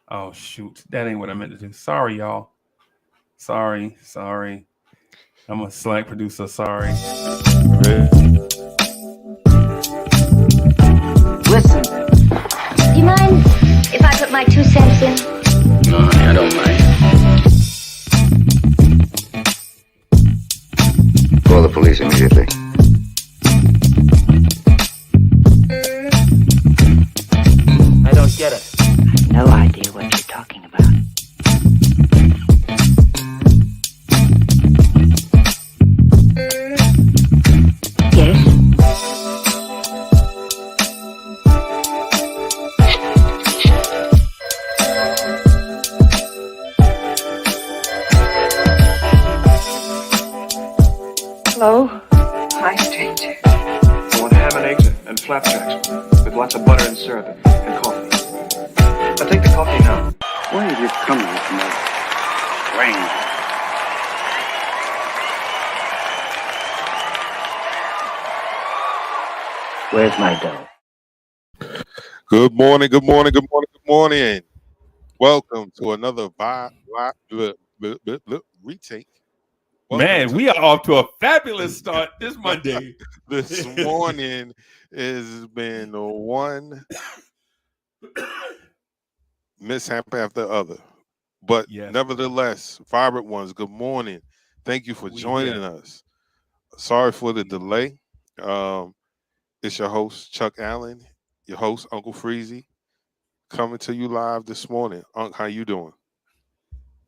Oh shoot, that ain't what I meant to do. Sorry, y'all. Sorry. I'm a slack producer. Sorry. Listen, do you mind if I put my 2 cents in? No, honey, I don't mind. Call the police immediately. I don't get it. No idea what you're talking about. Yes? Hello? Hi, stranger. I want ham and eggs and flapjacks with lots of butter and syrup and coffee. I'll take the coffee now. Why have you come with my ring? Where's my dough? Good morning. Welcome to another retake. Man, we are off to a fabulous start this Monday. This morning has been one mishap after the other. But nevertheless, vibrant ones, good morning. Thank you for joining us. Sorry for the delay. It's your host, Chuck Allen, your host, Uncle Freezy, coming to you live this morning. Unc, how you doing?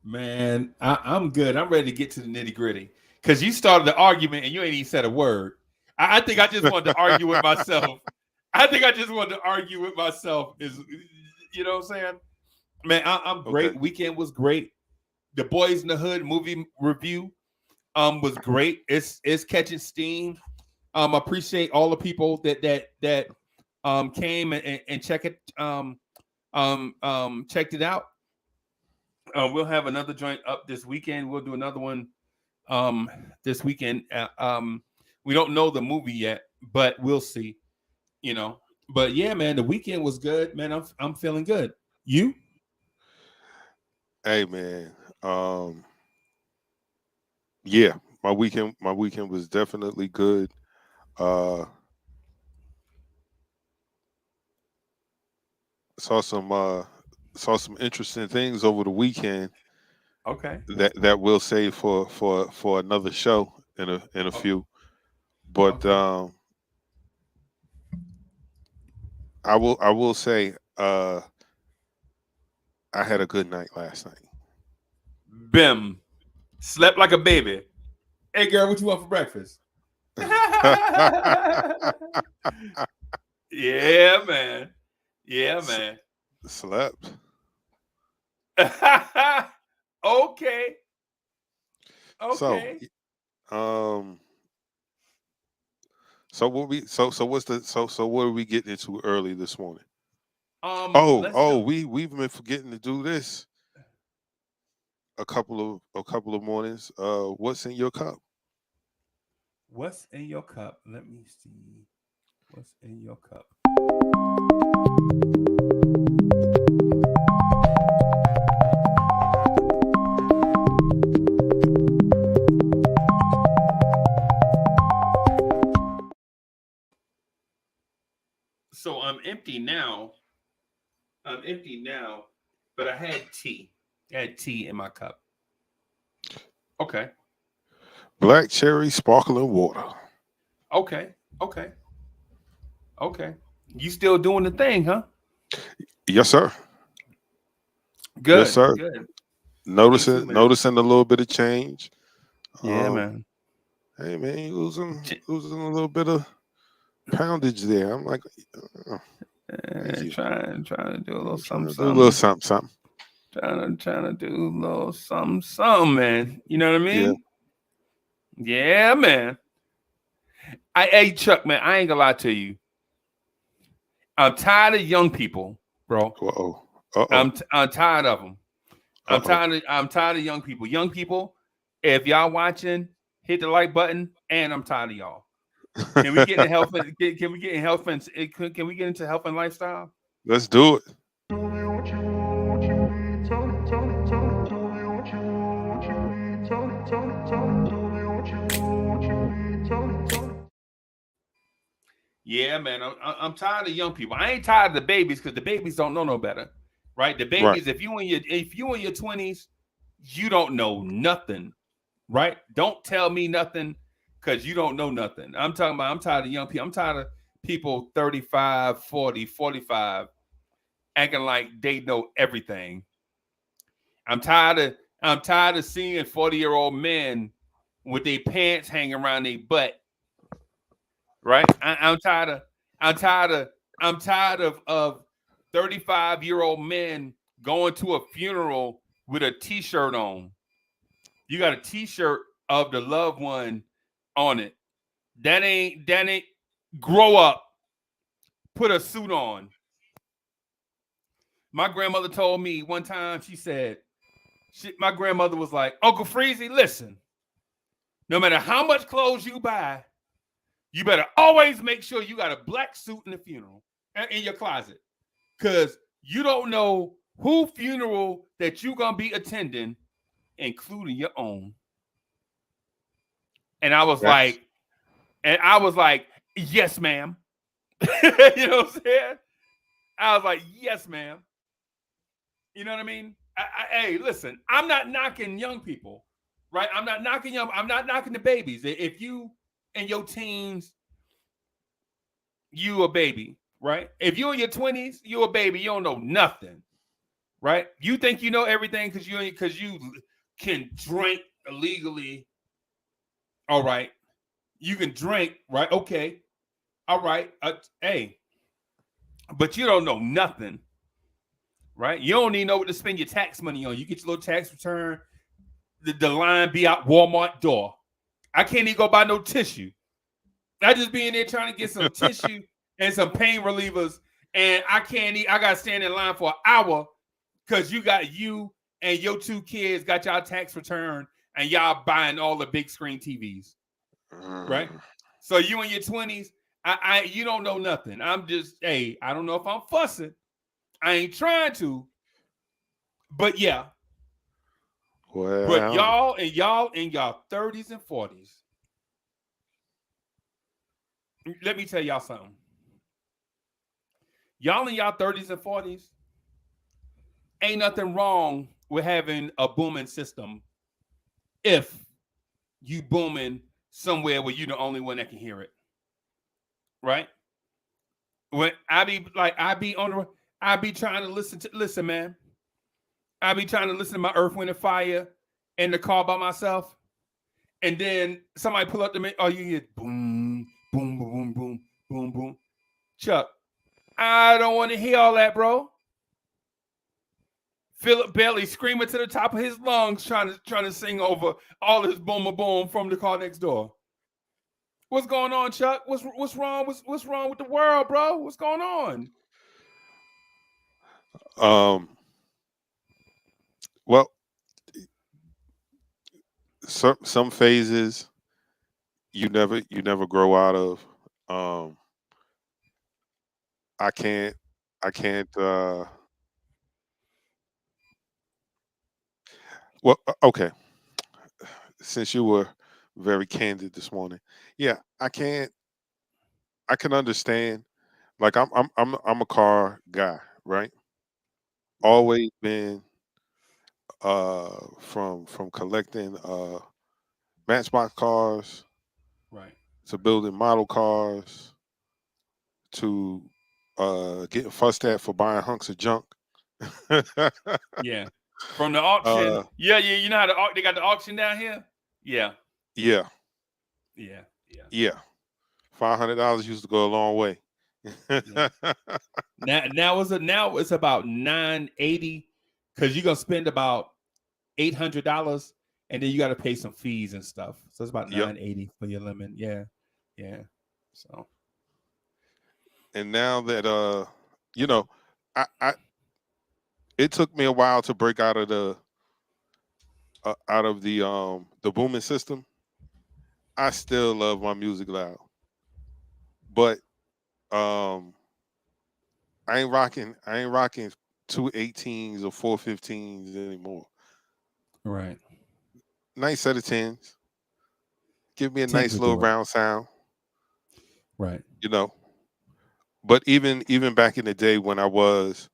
Man, I'm good. I'm ready to get to the nitty gritty because you started the argument and you ain't even said a word. I think I just wanted to argue with myself. Is, you know what I'm saying? Man, I'm great. Okay. Weekend was great. The Boys in the Hood movie review was great. It's catching steam. Appreciate all the people that came and checked it out. We'll have another joint up this weekend. We'll do another one this weekend. We don't know the movie yet, but we'll see. You know. But yeah, man, the weekend was good. Man, I'm feeling good. You? Hey, man. Yeah, my weekend was definitely good. Saw some interesting things over the weekend. Okay. That we'll save for another show in a few. But okay. I will say I had a good night last night. Bim. Slept like a baby. Hey girl, what you want for breakfast? Yeah, man. Slept. Okay. So what are we getting into early this morning? We've been forgetting to do this a couple of mornings. What's in your cup? What's in your cup? Let me see. What's in your cup? So I'm empty now, but I had tea. I had tea in my cup. Okay. Black cherry sparkling water. Okay. You still doing the thing, huh? Yes, sir. Good. Yes, sir. Good. Noticing a little bit of change. Yeah, man. Hey, man, you losing a little bit of poundage there. I'm like, trying to do a little something. Do a little something. Trying to do a little something, man. You know what I mean? Yeah, man. Hey, Chuck, man, I ain't gonna lie to you. I'm tired of young people, bro. I'm tired of them. I'm tired of young people. Young people, if y'all watching, hit the like button. And I'm tired of y'all. Can we get into health? Can we get in health and can we get into health and lifestyle? Let's do it. Yeah, man. I'm tired of young people. I ain't tired of the babies because the babies don't know no better, right? The Right. babies, if you in your 20s, you don't know nothing, right? Don't tell me nothing because you don't know nothing. I'm tired of young people. I'm tired of people 35, 40, 45 acting like they know everything. I'm tired of seeing 40-year-old men with their pants hanging around their butt. Right? I'm tired of 35-year-old men going to a funeral with a t-shirt on. You got a t-shirt of the loved one on it. That ain't grow up. Put a suit on. My grandmother told me one time, she said, my grandmother was like, Uncle Freezy, listen, no matter how much clothes you buy, you better always make sure you got a black suit in the funeral in your closet. Because you don't know who funeral that you're going to be attending, including your own. And I was like, yes, ma'am. You know what I'm saying? I was like, yes, ma'am. You know what I mean? Hey, listen, I'm not knocking young people, right? I'm not knocking the babies. If you in your teens, you a baby, right? If you're in your 20s, you a baby. You don't know nothing, right? You think you know everything because you can drink illegally. All right, you can drink, right? Okay, all right. Hey, but you don't know nothing, right? You don't even know what to spend your tax money on. You get your little tax return. The line be out Walmart door. I can't even go buy no tissue. I just be in there trying to get some tissue and some pain relievers, and I can't eat. I got to stand in line for an hour because you and your two kids got y'all tax return, and y'all buying all the big screen TVs, right? So you in your 20s, you don't know nothing. I'm just, hey, I don't know if I'm fussing. I ain't trying to, but yeah. Well, but y'all in y'all 30s and 40s. Let me tell y'all something. Y'all in y'all 30s and 40s, ain't nothing wrong with having a booming system if you booming somewhere where you're the only one that can hear it. Right? When I be trying to listen, man. I be trying to listen to my Earth, Wind, and Fire in the car by myself. And then somebody pull up to me, oh, you hear boom, boom, boom, boom, boom, boom. Chuck, I don't want to hear all that, bro. Philip Bailey screaming to the top of his lungs, trying to sing over all this boom, boom from the car next door. What's going on, Chuck? What's wrong? What's wrong with the world, bro? What's going on? Well, some phases you never grow out of. I can't. Well, okay. Since you were very candid this morning, yeah, I can understand. Like I'm a car guy, right? Always been from collecting Matchbox cars, right, to building model cars, to getting fussed at for buying hunks of junk. Yeah. From the auction. Yeah. You know how they got the auction down here? Yeah. Yeah. $500 used to go a long way. Yeah. now it's about $980 because you're gonna spend about $800 and then you got to pay some fees and stuff. So it's about $980 for your lemon. Yeah. So. And now that I it took me a while to break out of the booming system. I still love my music loud, but I ain't rocking 218s or 415s anymore. Right. Nice set of 10s. Give me a nice little round sound. Right. You know, But even back in the day when I was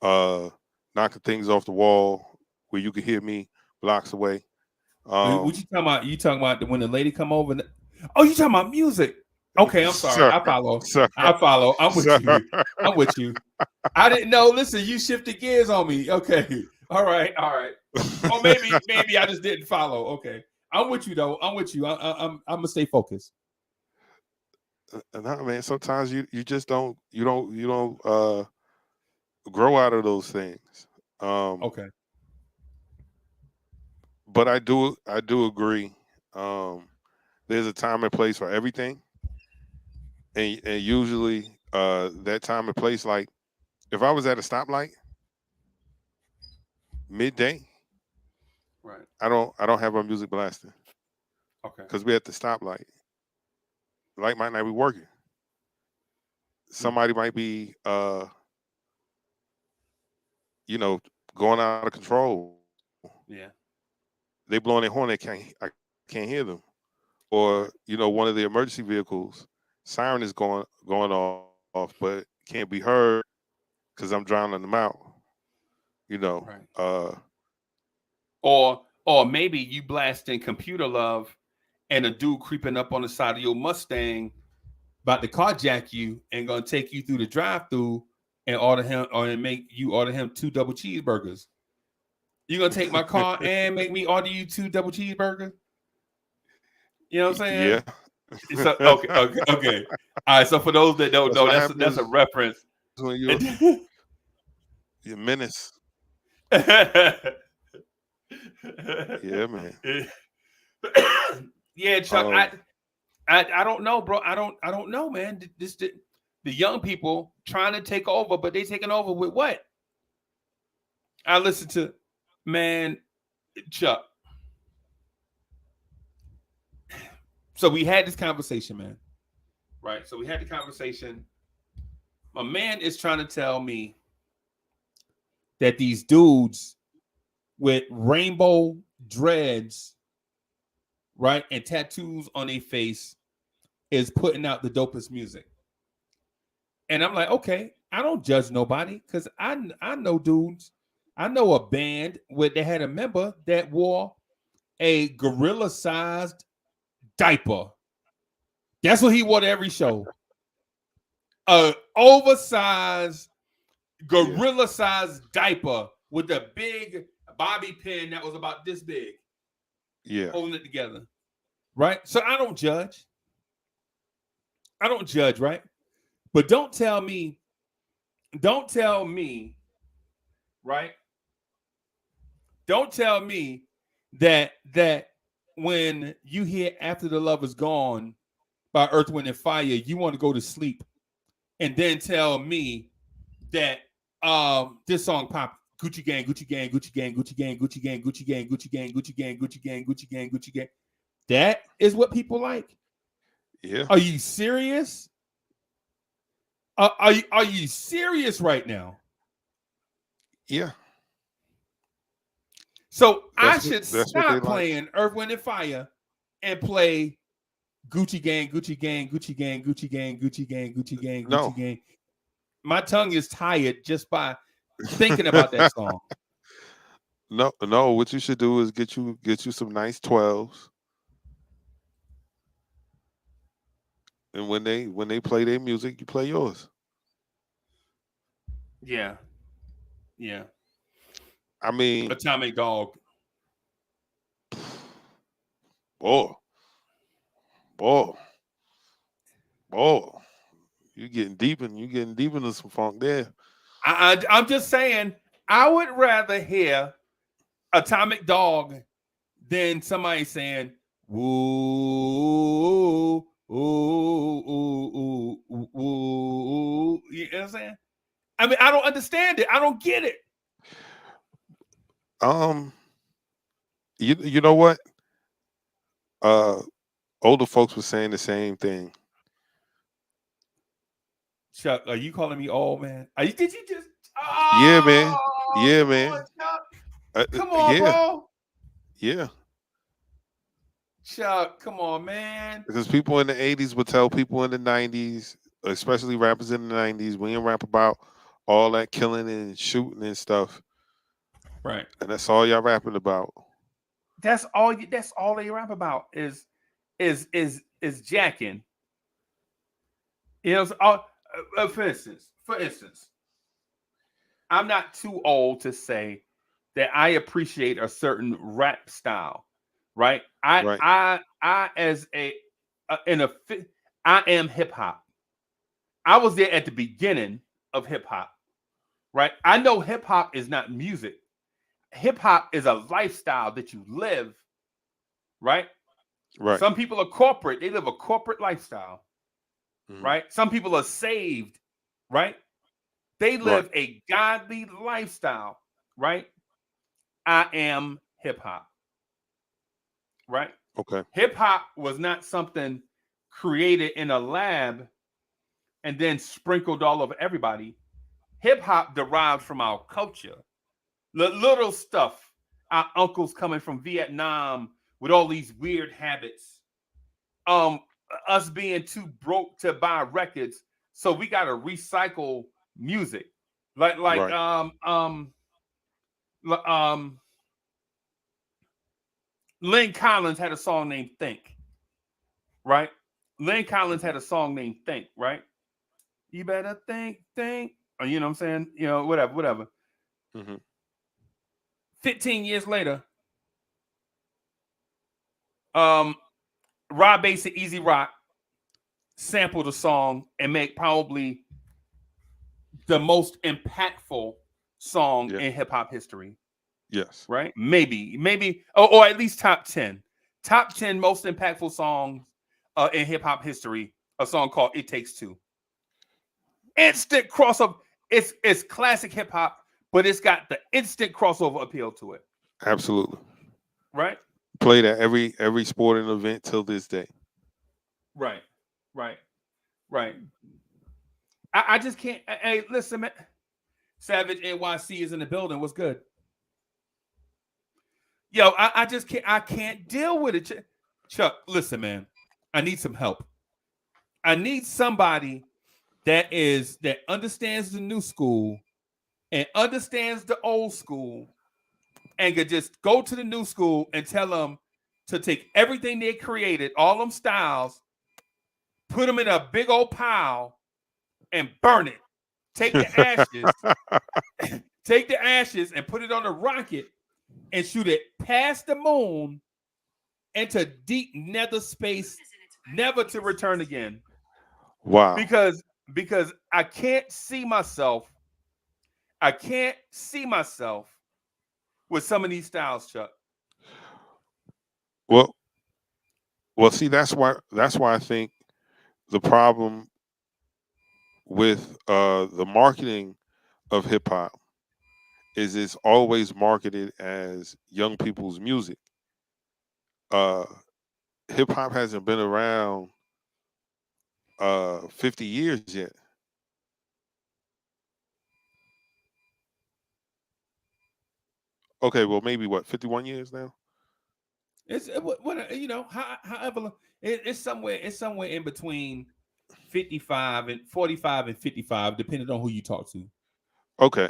knocking things off the wall where you could hear me blocks away. What you talking about? You talking about when the lady come over? Oh, you talking about music? Okay, I'm sorry. Sir, I follow. sir, I follow. I'm with sir. you. I'm with you. I didn't know. Listen, you shifted gears on me. Okay. All right. Or maybe I just didn't follow. Okay. I'm with you though. I'm with you. I'm gonna stay focused. No, man. Sometimes you just don't grow out of those things. Okay. But I do agree. There's a time and place for everything, and usually that time and place, like if I was at a stoplight midday, right? I don't have our music blasting. Okay. Because we're at the stoplight. Light might not be working. Somebody might be going out of control. Yeah. They blowing their horn, I can't hear them. Or, one of the emergency vehicles, siren is going off, but can't be heard because I'm drowning them out. Right. Or maybe you blasting Computer Love and a dude creeping up on the side of your Mustang about to carjack you and gonna take you through the drive-through and make you order him 2 double cheeseburgers. You gonna take my car and make me order you 2 double cheeseburgers? You know what I'm saying? Yeah. So, okay. All right. So for those that don't know, that's a reference. When you're menace. Yeah, man. Yeah, Chuck. I don't know, bro. I don't know, man. The young people trying to take over, but they taking over with what? I listen to, man, Chuck. So we had this conversation, man. Right? So we had the conversation. My man is trying to tell me that these dudes with rainbow dreads, right, and tattoos on their face is putting out the dopest music. And I'm like, okay, I don't judge nobody because I know dudes. I know a band where they had a member that wore a gorilla-sized diaper. That's what he wore to every show. A oversized, gorilla-sized diaper with a big bobby pin that was about this big. Yeah. Holding it together. Right? So I don't judge. Right? But don't tell me, right? Don't tell me that when you hear After the Love Is Gone by Earth, Wind, and Fire, you want to go to sleep and then tell me that this song popped. Gucci Gang, Gucci Gang, Gucci Gang, Gucci Gang, Gucci Gang, Gucci Gang, Gucci Gang, Gucci Gang, Gucci Gang, Gucci Gang, Gucci Gang. That is what people like. Yeah. Are you serious? Are you serious right now? Yeah. So I should stop playing Earth, Wind, and Fire and play Gucci Gang, Gucci Gang, Gucci Gang, Gucci Gang, Gucci Gang, Gucci Gang, Gucci Gang. My tongue is tired just by thinking about that song. No. What you should do is get you some nice 12s, and when they play their music, you play yours. Yeah. I mean, Atomic Dog. Boy. You getting deep into some funk there. I'm just saying, I would rather hear Atomic Dog than somebody saying, "Woo, ooh, ooh, ooh, ooh, ooh." You know what I'm saying? I mean, I don't understand it. I don't get it. You know what? Older folks were saying the same thing. Chuck, are you calling me old, man? Did you just? Yeah, man. Yeah, man. Come on, bro. Yeah. Chuck, come on, man. Because people in the 80s would tell people in the 90s, especially rappers in the 90s. We didn't rap about all that killing and shooting and stuff. Right. And that's all y'all rapping about. That's all they rap about is jacking. You know, so, for instance, I'm not too old to say that I appreciate a certain rap style, right? Right. I as a I am hip hop. I was there at the beginning of hip hop, right? I know hip hop is not music. Hip hop is a lifestyle that you live, right? Right. Some people are corporate; they live a corporate lifestyle, Mhm. right? Some people are saved, right? They live a godly lifestyle, right? I am hip hop, right? Okay. Hip hop was not something created in a lab and then sprinkled all over everybody. Hip hop derived from our culture. The little stuff, our uncles coming from Vietnam with all these weird habits. Us being too broke to buy records, so we got to recycle music. Like Right. Lynn Collins had a song named Think, right? Lynn Collins had a song named Think, right? You better think. Or, you know what I'm saying? You know, whatever. Mm-hmm. 15 years later, Rob Bass and Easy Rock sampled the song and make probably the most impactful song in hip hop history. Yes. Right? Maybe, or at least top 10. Top 10 most impactful songs in hip hop history. A song called "It Takes Two." Instant crossover. It's classic hip hop, but it's got the instant crossover appeal to it. Absolutely. Right? Played at every sporting event till this day. Right. I just can't. Hey, listen, man. Savage NYC is in the building. What's good? Yo, I just can't. I can't deal with it. Chuck, listen, man. I need some help. I need somebody that understands the new school and understands the old school and could just go to the new school and tell them to take everything they created, all them styles, put them in a big old pile and burn it. Take the ashes and put it on a rocket and shoot it past the moon into deep nether space, never to return again. Wow. Because I can't see myself. I can't see myself with some of these styles, Chuck. Well, see, that's why I think the problem with the marketing of hip hop is it's always marketed as young people's music. Hip hop hasn't been around 50 years yet. Okay, well maybe what, 51 years now? It's what you know. However, it's somewhere in between 55 and 45 and 55, depending on who you talk to. Okay,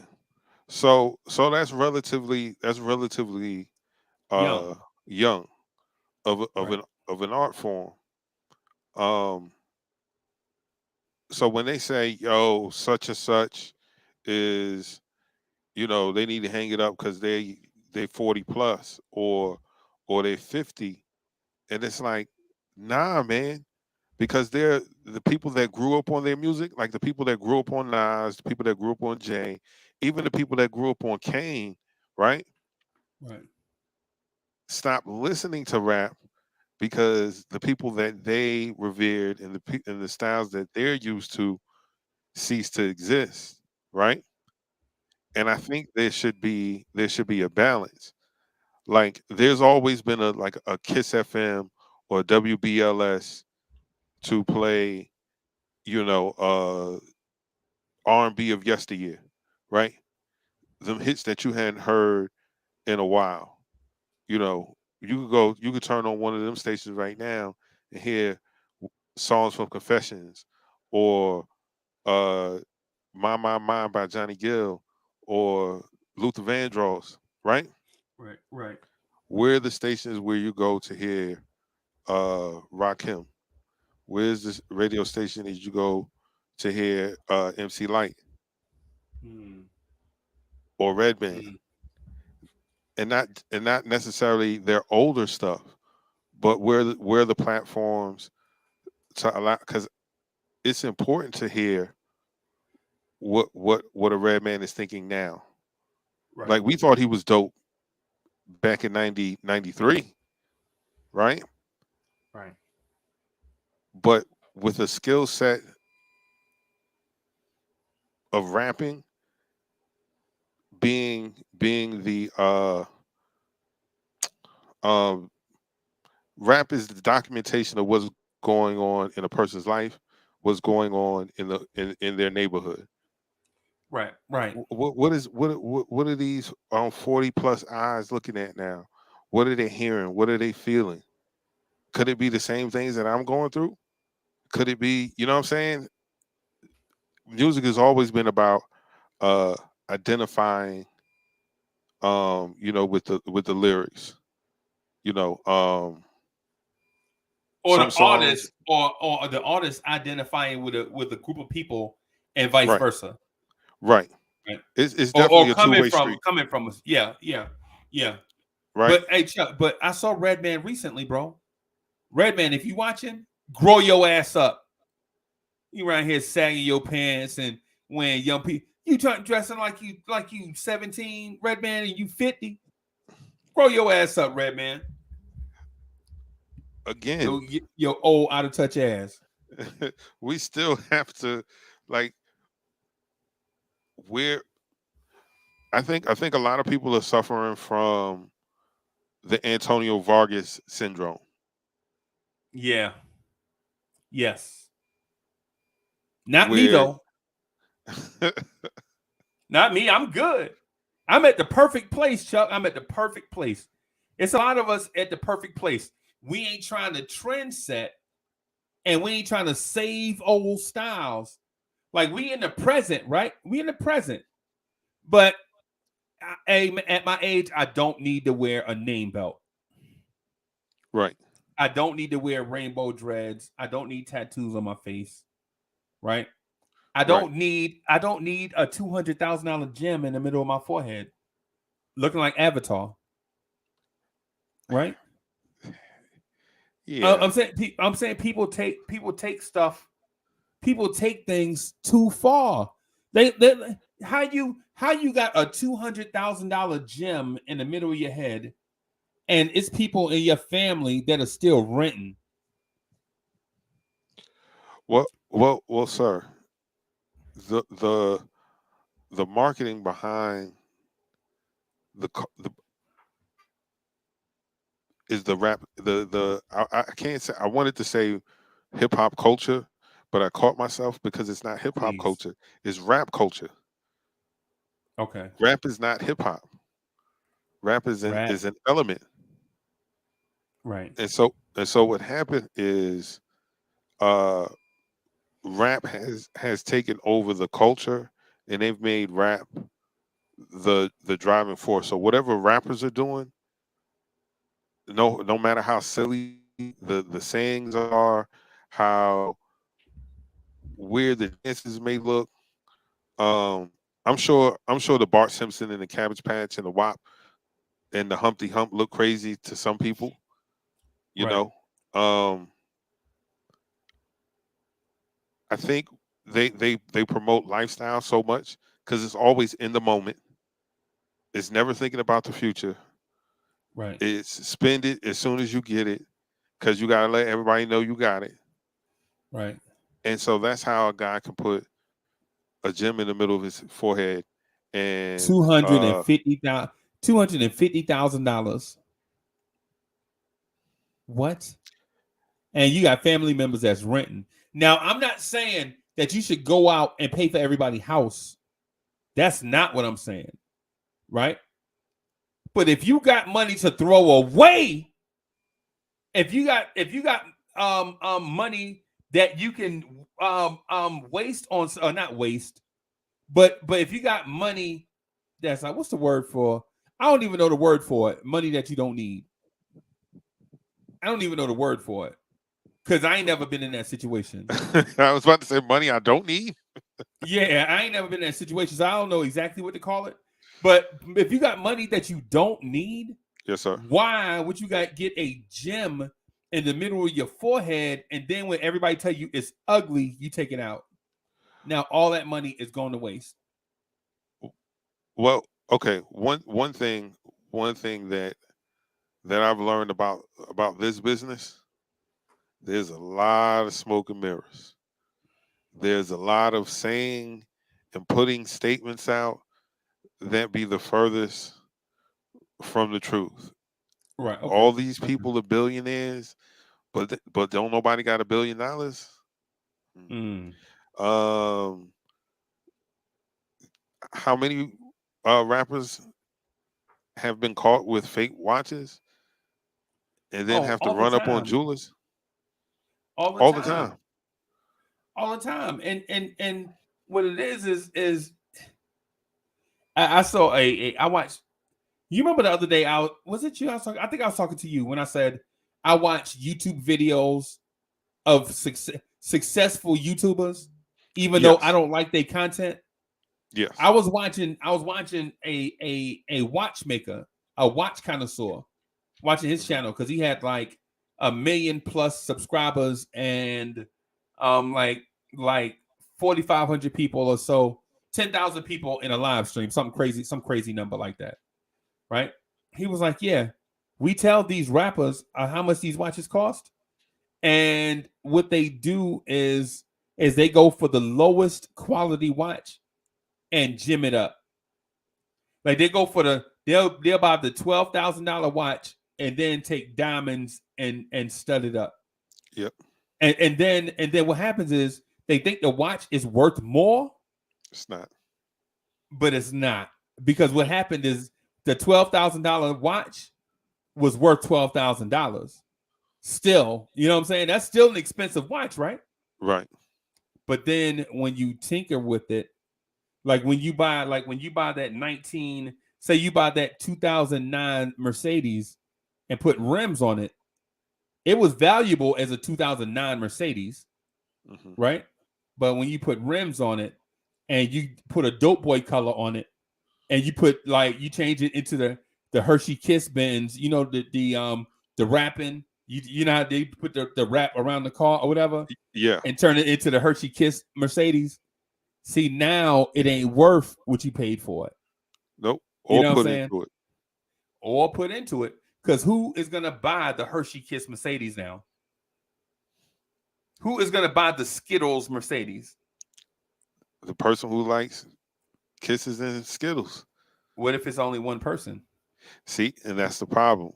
so that's relatively young of an art form. So when they say, yo, such and such is, they need to hang it up because they 40 plus or they 50, and it's like, nah, man, because they're the people that grew up on their music, like the people that grew up on Nas, the people that grew up on Jay, even the people that grew up on Kane, right? Right. Stop listening to rap because the people that they revered and the styles that they're used to cease to exist, right? And I think there should be a balance. Like there's always been a Kiss FM or WBLS to play, R&B of yesteryear, right? Them hits that you hadn't heard in a while. You could turn on one of them stations right now and hear songs from Confessions or My by Johnny Gill, or Luther Vandross, right? Right. Where are the stations where you go to hear Rakim? Where's this radio station that you go to hear MC Light or Redman? And not necessarily their older stuff, but where the platforms to allow, because it's important to hear what a Redman is thinking now. Right. Like, we thought he was dope back in 93, right? Right. But with a skill set of rapping being the rap is the documentation of what's going on in a person's life, what's going on in their neighborhood. Right. What are these 40 plus eyes looking at now? What are they hearing? What are they feeling? Could it be the same things that I'm going through? Could it be, you know what I'm saying? Music has always been about identifying with the lyrics, or the artist or the artist identifying with a group of people and vice versa. Right. It's definitely a two-way street. Coming from us. Yeah. Right. But hey, Chuck, but I saw Redman recently, bro. Redman, if you watching, grow your ass up. You around here sagging your pants and when young people, you dressing like you 17, Redman, and you 50. Grow your ass up, Redman. Again, your old out of touch ass. We still have to, like, I think a lot of people are suffering from the Antonio Vargas syndrome. Yeah. Yes. Not me though. Not me. I'm good. I'm at the perfect place, Chuck. I'm at the perfect place. It's a lot of us at the perfect place. We ain't trying to trend set, and we ain't trying to save old styles. Like, we in the present, right? We in the present. But at my age, I don't need to wear a name belt. Right. I don't need to wear rainbow dreads. I don't need tattoos on my face. Right. I don't need a $200,000 gem in the middle of my forehead, looking like Avatar. Right. Yeah. I'm saying people take things too far. They how you got a $200,000 gem in the middle of your head, and it's people in your family that are still renting. Well, sir. The marketing behind the is the rap. I can't say, I wanted to say hip hop culture, but I caught myself because it's not hip hop culture. It's rap culture. Okay. Rap is not hip hop. Rap is an element. Right. And so what happened is rap has taken over the culture, and they've made rap the driving force. So whatever rappers are doing, no matter how silly the sayings are, how weird the dances may look, I'm sure the Bart Simpson and the Cabbage Patch and the WAP and the Humpty Hump look crazy to some people, you know. I think they promote lifestyle so much because it's always in the moment. It's never thinking about the future. Right. It's spend it as soon as you get it, because you gotta let everybody know you got it. Right. And so that's how a guy can put a gem in the middle of his forehead and $250,000. What? And you got family members that's renting. Now, I'm not saying that you should go out and pay for everybody's house. That's not what I'm saying. Right? But if you got money to throw away, if you got money that you can waste on, or not waste, but if you got money that's like, what's the word for? I don't even know the word for it. Money that you don't need. I don't even know the word for it because I ain't never been in that situation. I was about to say money I don't need. Yeah, I ain't never been in that situation, so I don't know exactly what to call it. But if you got money that you don't need, yes, sir. Why would you get a gem in the middle of your forehead, and then when everybody tell you it's ugly, you take it out? Now all that money is going to waste. Well, okay. One thing that I've learned about this business, there's a lot of smoke and mirrors. There's a lot of saying and putting statements out that be the furthest from the truth. Right. Okay. All these people are billionaires, but don't nobody got $1 billion? How many rappers have been caught with fake watches and then have to run up on jewelers? All the time. All the time. And what it is I saw I watched. You remember the other day? Was it you? I think I was talking to you when I said I watched YouTube videos of successful YouTubers, even though I don't like their content. Yes, I was watching a watchmaker, a watch connoisseur, watching his channel because he had like 1 million+ subscribers and like 4,500 people or so, 10,000 people in a live stream, some crazy number like that. Right? He was like, yeah, we tell these rappers how much these watches cost. And what they do is they go for the lowest quality watch and gem it up. Like they go for they'll buy the $12,000 watch and then take diamonds and stud it up. Yep. And then what happens is they think the watch is worth more. It's not. But it's not. Because what happened is the $12,000 watch was worth $12,000. Still, you know what I'm saying? That's still an expensive watch, right? Right. But then when you tinker with it, like when you buy that say you buy that 2009 Mercedes and put rims on it, it was valuable as a 2009 Mercedes, right? But when you put rims on it and you put a dope boy color on it, and you put you change it into the Hershey Kiss Benz, you know, the wrapping, you know how they put the wrap around the car or whatever, and turn it into the Hershey Kiss Mercedes. See, now it ain't worth what you paid for it. Nope. Or put into it. Because who is gonna buy the Hershey Kiss Mercedes now? Who is gonna buy the Skittles Mercedes? The person who likes Kisses and Skittles. What if it's only one person? See, and that's the problem.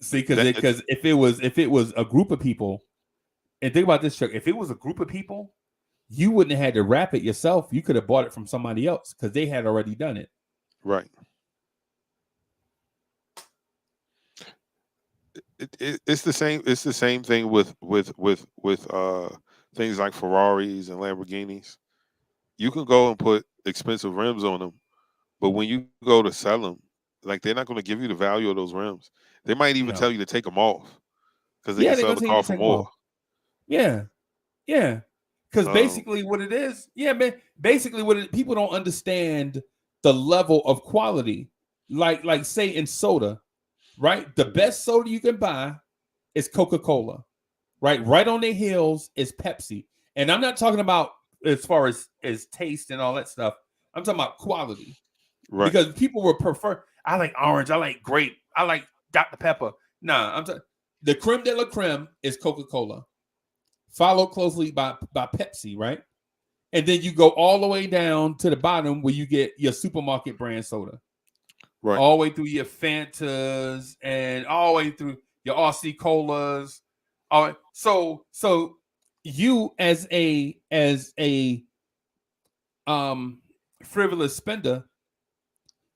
See, because if it was a group of people, and think about this, Chuck. If it was a group of people, you wouldn't have had to wrap it yourself. You could have bought it from somebody else because they had already done it. Right. It's the same. It's the same thing with things like Ferraris and Lamborghinis. You can go and put expensive rims on them, but when you go to sell them, like they're not going to give you the value of those rims. They might even tell you to take them off because they can sell the car for more. Yeah. Because basically what it is, basically people don't understand the level of quality. Like say in soda, right? The best soda you can buy is Coca-Cola, right? Right on their heels is Pepsi. And I'm not talking about as far as taste and all that stuff. I'm talking about quality. Right. Because people will prefer, I like orange, I like grape, I like Dr. Pepper. Nah, the creme de la creme is Coca-Cola, followed closely by Pepsi, right? And then you go all the way down to the bottom where you get your supermarket brand soda. Right. All the way through your Fantas and all the way through your RC Colas. All right. So you as a frivolous spender,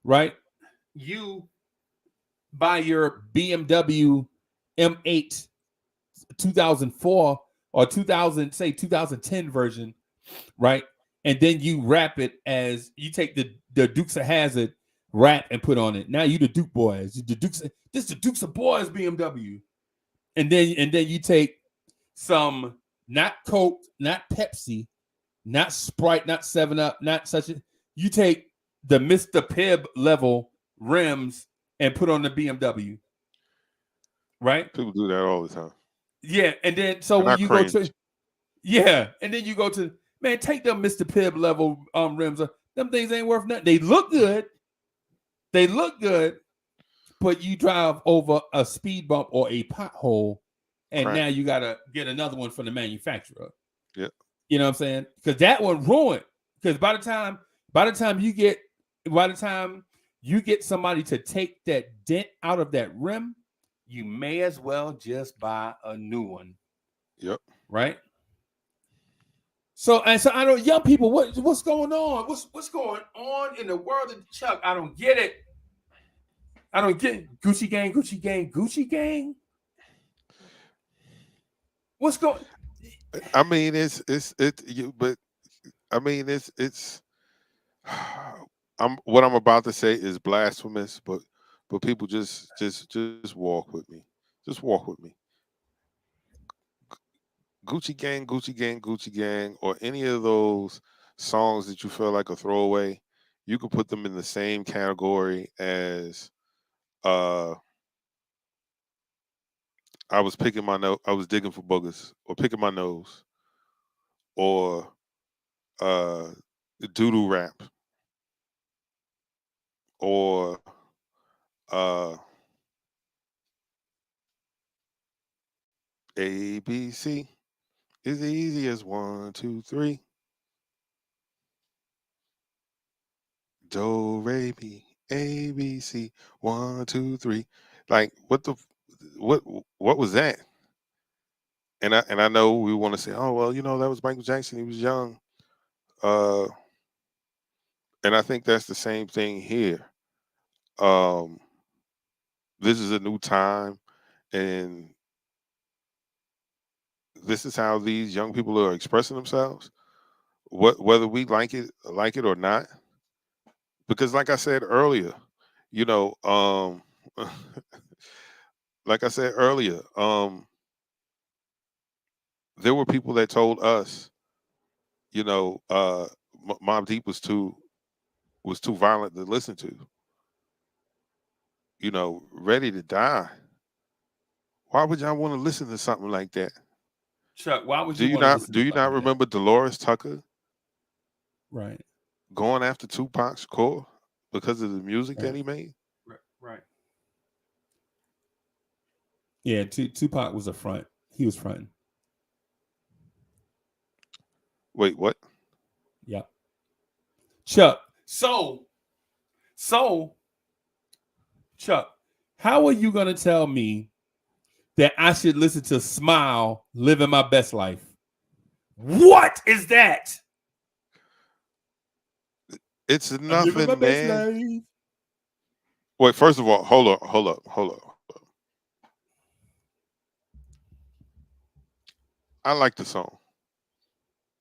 right? You buy your BMW M8 2004 or 2010 version, right? And then you wrap it as you take the Dukes of Hazzard wrap and put on it. Now you the Duke Boys. This the Dukes of Boys BMW. And then you take some not Coke, not Pepsi, not Sprite, not 7-Up, not such a. You take the Mr. Pibb level rims and put on the BMW. Right? People do that all the time. Yeah, and then so when you go to and then you go to man, take them Mr. Pibb level rims. Them things ain't worth nothing. They look good. But you drive over a speed bump or a pothole, and now you gotta get another one from the manufacturer. Yeah. You know what I'm saying? Because that one ruined. Because by the time you get somebody to take that dent out of that rim, you may as well just buy a new one. Yep. Right. So I don't, young people, what's going on? What's going on in the world of Chuck? I don't get it. Gucci gang. What's going? I mean, it's what I'm about to say is blasphemous, but people just walk with me. Just walk with me. Gucci gang, or any of those songs that you feel like a throwaway, you could put them in the same category as I was picking my nose, I was digging for boogers, or picking my nose, or doodoo rap, or ABC is easy as 1, 2, 3. Do, re, mi, ABC, 1, 2, 3. Like what was that? And I know we want to say, oh well, that was Michael Jackson. He was young. And I think that's the same thing here. This is a new time, and this is how these young people are expressing themselves. Whether we like it or not, because like I said earlier, like I said earlier, there were people that told us, Mobb Deep was too violent to listen to. Ready to Die. Why would y'all want to listen to something like that? Chuck, why would do you not remember Dolores Tucker? Right. Going after Tupac Shakur because of the music that he made? Right. Yeah, Tupac was a front. He was fronting. Wait, what? Yep. Chuck, so Chuck, how are you going to tell me that I should listen to Smile, Living My Best Life? What is that? It's nothing, man. Wait, first of all, hold up. I like the song.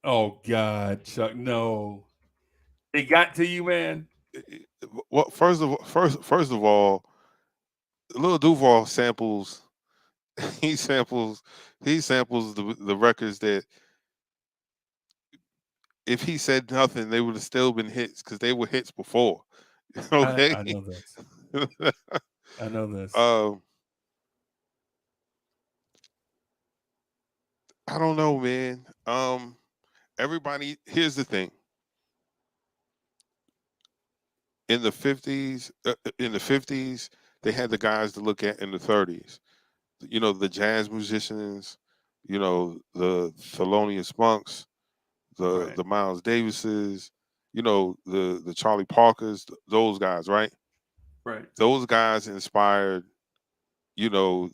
Oh God, Chuck, no. It got to you, man. Well, first of all, Lil Duval samples. He samples the records that if he said nothing, they would have still been hits because they were hits before. Okay, I know this. I know this. I don't know, man. Everybody. Here's the thing. In the 50s, they had the guys to look at in the 30s. The jazz musicians, the Thelonious Monks, the Miles Davises, the Charlie Parkers, those guys, right? Right. Those guys inspired, the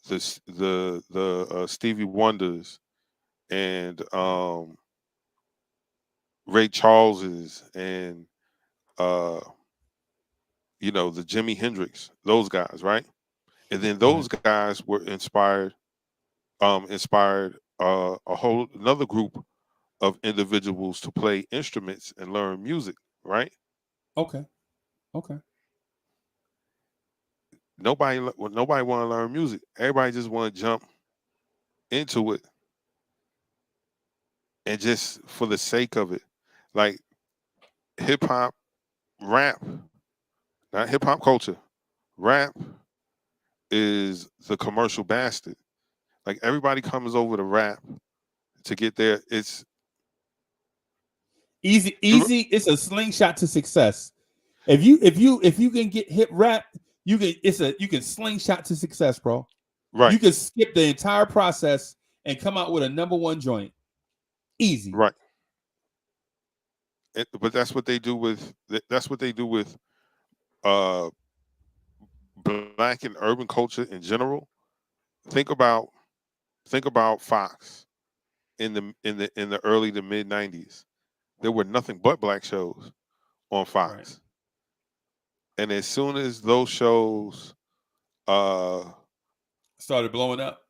Stevie Wonders and Ray Charleses and the Jimi Hendrix, those guys, right? And then those guys were inspired a whole another group of individuals to play instruments and learn music, right? Okay. Nobody want to learn music. Everybody just want to jump into it, and just for the sake of it, like hip hop, rap, not hip hop culture. Rap is the commercial bastard. Like everybody comes over to rap to get there. It's easy. It's a slingshot to success. If you can get hip rap, you can slingshot to success, bro. right. You can skip the entire process and come out with a number one joint. Easy. Right. But that's what they do with black and urban culture in general. Think about Fox in the early to mid 90s. There were nothing but black shows on Fox. Right. And as soon as those shows started blowing up,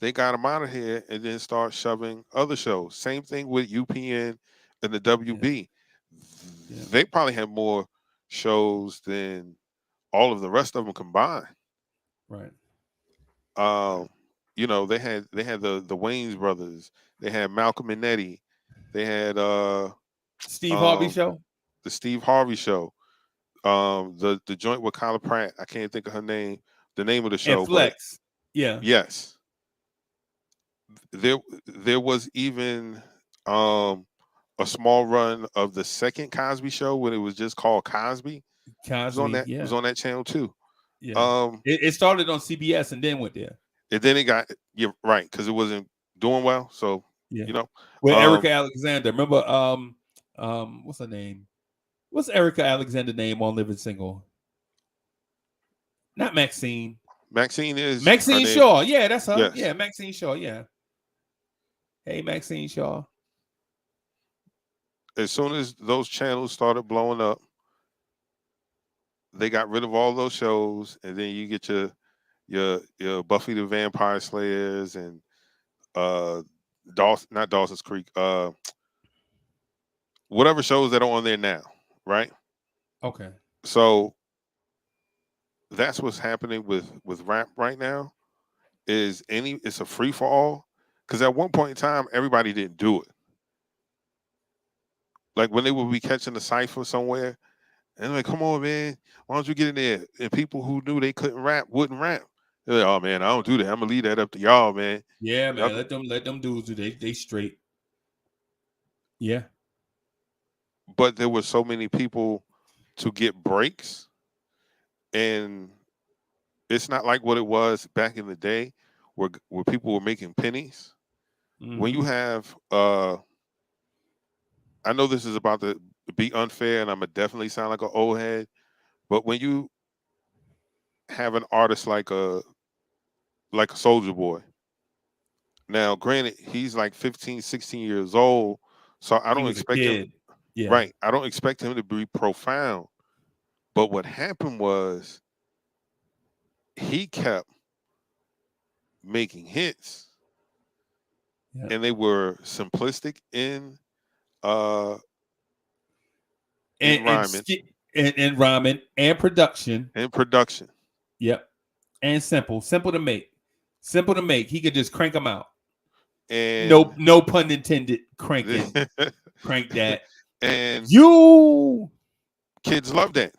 they got them out of here and then start shoving other shows. Same thing with UPN and the WB. Yeah. They probably had more shows than all of the rest of them combined. Right. You know, they had the Wayans brothers. They had Malcolm and Eddie. They had Steve Harvey show. The Steve Harvey show. The joint with Kyla Pratt. I can't think of her name. The name of the show. And Flex. Yeah. Yes. There was even a small run of the second Cosby show when it was just called Cosby. It was on that channel too. Yeah. It started on CBS and then went there. And then it got right because it wasn't doing well. So you know, with Erica Alexander. Remember what's her name? What's Erica Alexander's name on Living Single? Not Maxine. Maxine Shaw. Yeah, that's her. Yes. Yeah, Maxine Shaw. Yeah. Hey, Maxine Shaw. As soon as those channels started blowing up, they got rid of all those shows, and then you get your Buffy the Vampire Slayers and not Dawson's Creek, whatever shows that are on there now, right? Okay. So that's what's happening with rap right now. It's a free for all. Because at one point in time, everybody didn't do it. Like when they would be catching the cypher somewhere, and they're like, "Come on, man, why don't you get in there?" And people who knew they couldn't rap wouldn't rap. They're like, "Oh man, I don't do that. I'm gonna leave that up to y'all, man." Yeah, man. Let them dudes do. They straight. Yeah. But there were so many people to get breaks, and it's not like what it was back in the day, where people were making pennies. Mm-hmm. When you have, I know this is about to be unfair, and I'm gonna definitely sound like an old head, but when you have an artist like a Soulja Boy, now granted he's like 15, 16 years old, so I don't expect him. Yeah. Right, I don't expect him to be profound, but what happened was he kept making hits. Yep. And they were simplistic in rhyming and production. Yep. And simple to make. He could just crank them out. And no pun intended. Cranking. Crank that. And kids love that.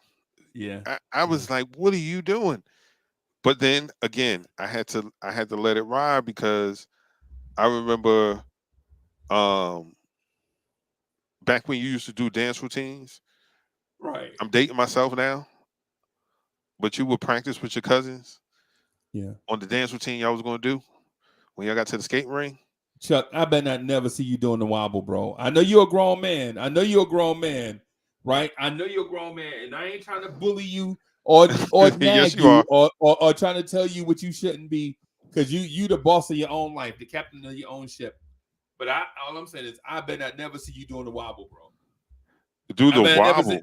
Yeah. I was like, what are you doing? But then again, I had to let it ride because I remember back when you used to do dance routines. Right. I'm dating myself now. But you would practice with your cousins. Yeah. On the dance routine y'all was going to do when y'all got to the skating ring. Chuck, I bet not never see you doing the wobble, bro. I know you're a grown man. Right? I know you're a grown man, and I ain't trying to bully you or nag yes, you or trying to tell you what you shouldn't be, because you the boss of your own life, the captain of your own ship. But all I'm saying is I bet not never see you doing the wobble, bro. Do the wobble.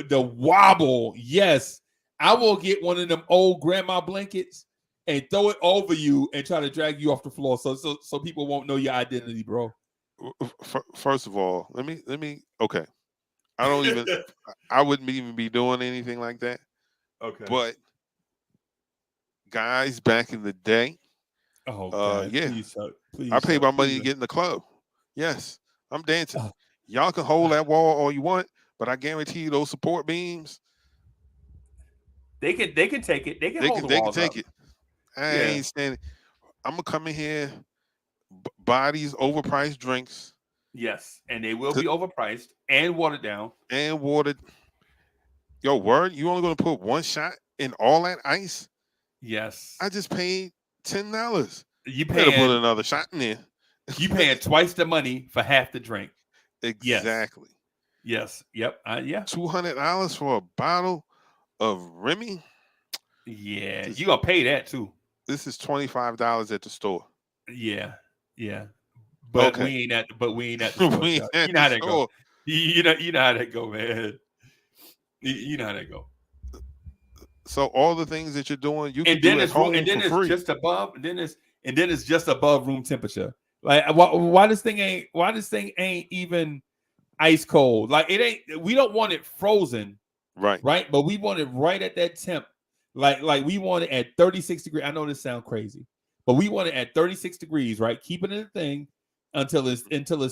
The wobble, yes. I will get one of them old grandma blankets and throw it over you and try to drag you off the floor so people won't know your identity, bro. First of all, let me. Okay, I wouldn't even be doing anything like that. Okay. But guys back in the day, oh God, yeah, please, I paid my money to get in the club. Yes, I'm dancing. Y'all can hold that wall all you want, but I guarantee you those support beams. They can take it. They can take it. I ain't standing. I'm gonna come in here, buy these overpriced drinks. Yes, and they will be overpriced and watered down. And watered. Yo, word, you only gonna put one shot in all that ice? Yes. I just paid $10. You better put another shot in there. You paying twice the money for half the drink. Exactly. Yes. Yep. Yeah. $200 for a bottle of Remy. Yeah, you gonna pay that too. This is $25 at the store. Yeah. But we ain't at. We ain't at the store. You know how that go. You know how that go, man. You know how that go. So all the things that you're doing, you can do at home and then for it's free. just above. And then it's just above room temperature. Like why this thing ain't even ice cold? Like it ain't. We don't want it frozen. Right. But we want it right at that temp. Like we want it at 36 degrees. I know this sounds crazy, but we want it at 36 degrees, right? Keep it in the thing until it's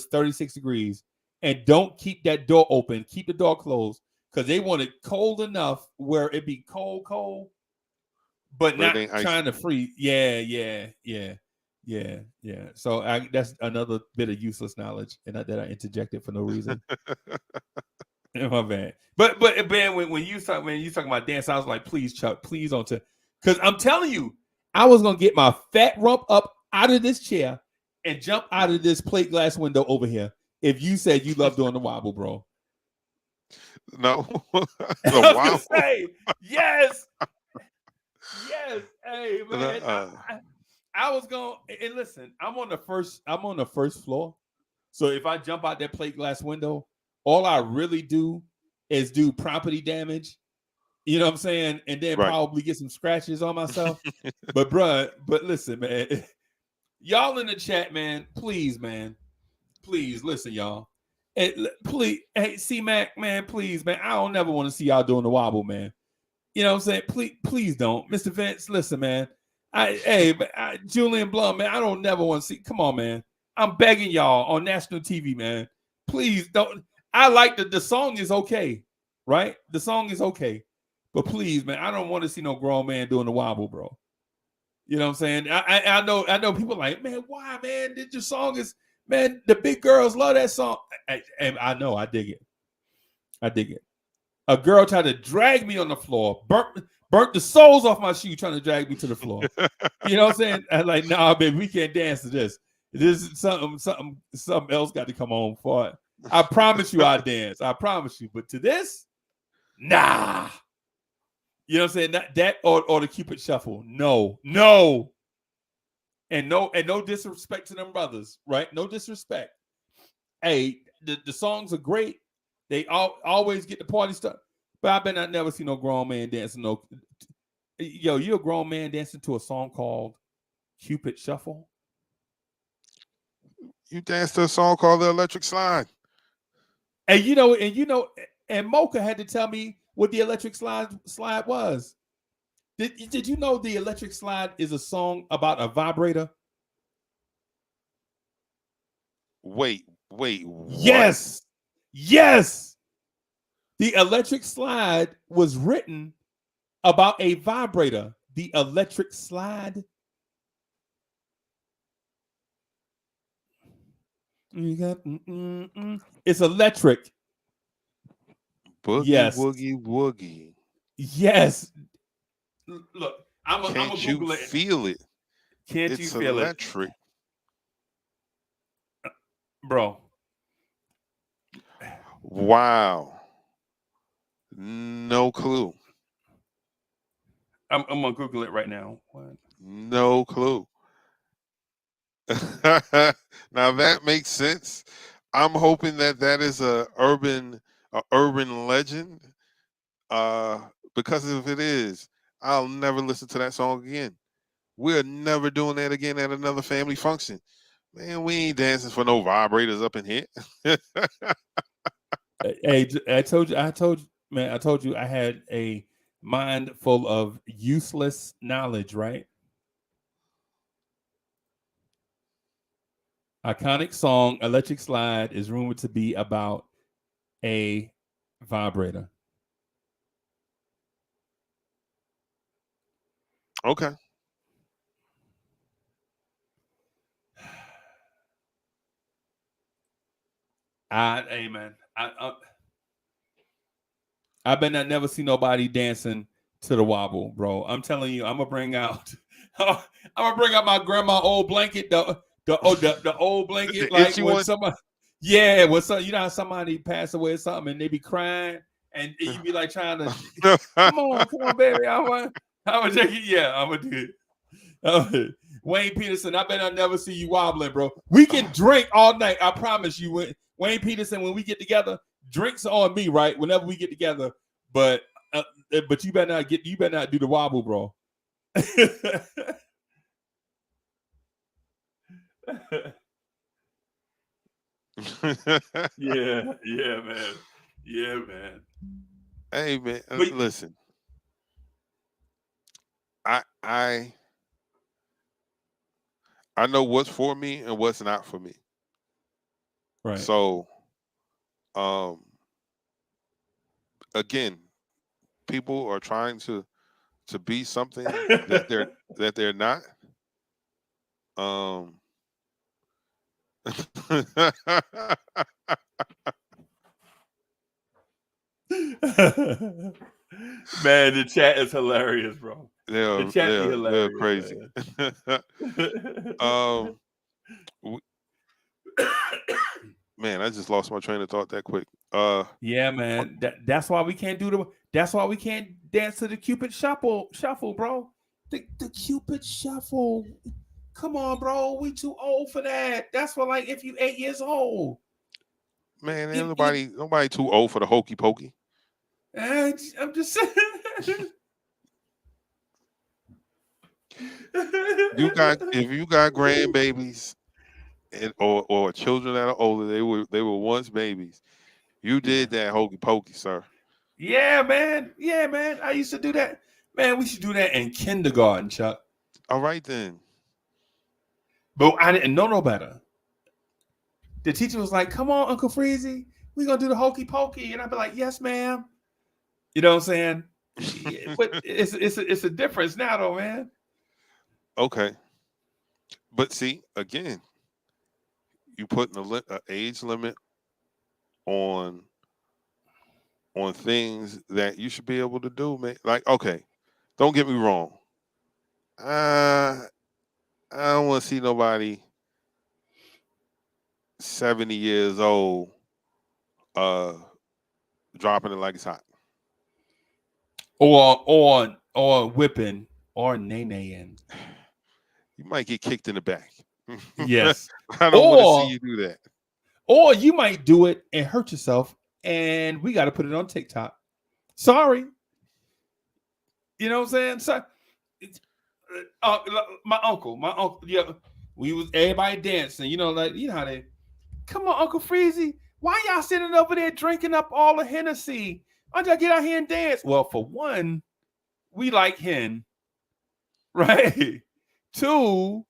36 degrees, and don't keep that door open. Keep the door closed because they want it cold enough where it be cold, but not trying to freeze. Yeah. So that's another bit of useless knowledge, and that I interjected for no reason. My bad. But Ben, when you talking about dance, I was like, please, Chuck, please don't, because I'm telling you, I was gonna get my fat rump up out of this chair and jump out of this plate glass window over here if you said you love doing the wobble, bro. No, the wobble. Say, yes. Hey man, I was going and listen. I'm on the first floor, so if I jump out that plate glass window, all I really do is do property damage. You know what I'm saying? And then probably get some scratches on myself. but listen, man. Y'all in the chat, man, please listen, y'all. Please, hey, C-Mac, man, please, man. I don't never want to see y'all doing the wobble, man. You know what I'm saying? Please don't. Mr. Vince, listen, man. Julian Blum, man, I don't never want to see. Come on, man. I'm begging y'all on national TV, man. Please don't. I like the song is okay, right? The song is okay, but please, man, I don't want to see no grown man doing the wobble, bro. You know what I'm saying? I know people like, man, why, man? Your song is, man, the big girls love that song. And I know, I dig it. A girl tried to drag me on the floor, burnt the soles off my shoe, trying to drag me to the floor. You know what I'm saying? I'm like, nah, baby, we can't dance to this. This is something else got to come on for it. I promise you I'll dance. I promise you. But to this, nah. You know what I'm saying? That or the Cupid Shuffle. No. And no disrespect to them brothers, right? No disrespect. Hey, the songs are great. They always get the party stuff. But I bet I never see no grown man dancing. Yo, you're a grown man dancing to a song called Cupid Shuffle? You danced to a song called The Electric Slide. And Mocha had to tell me what the Electric Slide was. Did you know the Electric Slide is a song about a vibrator? Wait. What? Yes. The Electric Slide was written about a vibrator. The Electric Slide. It's electric. Boogie woogie. Yes. Look, I'm gonna Google it. Feel it? Can't you feel electric. Bro. Wow. No clue. I'm gonna Google it right now. What? No clue. Now that makes sense. I'm hoping that is a urban legend. Because if it is, I'll never listen to that song again. We're never doing that again at another family function. Man, we ain't dancing for no vibrators up in here. Hey, I told you, man, I told you I had a mind full of useless knowledge, right? Iconic song Electric Slide is rumored to be about a vibrator. Okay. Hey man, I bet I never see nobody dancing to the wobble, bro. I'm telling you, I'm gonna bring out my grandma old blanket, the old blanket, like when somebody, yeah, when some, you know how somebody passed away or something and they be crying and you be like trying to come on, baby, I want take it, yeah, I'm gonna do it. Wayne Peterson, I bet I never see you wobbling, bro. We can drink all night, I promise you. Wayne Peterson, when we get together, drinks on me, right? Whenever we get together, but you better not do the wobble, bro. yeah, man. Hey, man, listen. I know what's for me and what's not for me. Right. So, again, people are trying to be something that they're not. Man, the chat is hilarious, bro. The chat is hilarious. They're crazy. Man, I just lost my train of thought that quick. Yeah, man. That's why we can't that's why we can't dance to the Cupid shuffle, bro. The Cupid shuffle. Come on, bro. We too old for that. That's for like if you 8 years old. Man, ain't nobody too old for the hokey pokey. I'm just saying. If you got grandbabies or children that are older, they were once babies. You did that hokey pokey, sir. Yeah, man. I used to do that. Man, we should do that in kindergarten, Chuck. All right then. But I didn't know no better. The teacher was like, "Come on, Uncle Freezy, we're gonna do the hokey pokey," and I'd be like, "Yes, ma'am." You know what I'm saying? But it's a difference now, though, man. Okay, but see, again, you putting an age limit on things that you should be able to do, man. Like, okay, don't get me wrong. I don't want to see nobody 70 years old dropping it like it's hot. Or whipping or nay-naying. You might get kicked in the back. Yes. I don't want to see you do that. Or you might do it and hurt yourself, and we got to put it on TikTok. Sorry. You know what I'm saying? So, my uncle, yeah, we was everybody dancing. You know how they. Come on, Uncle Freezy. Why y'all sitting over there drinking up all the Hennessy? Why don't y'all get out here and dance? Well, for one, we like hen, right? Two,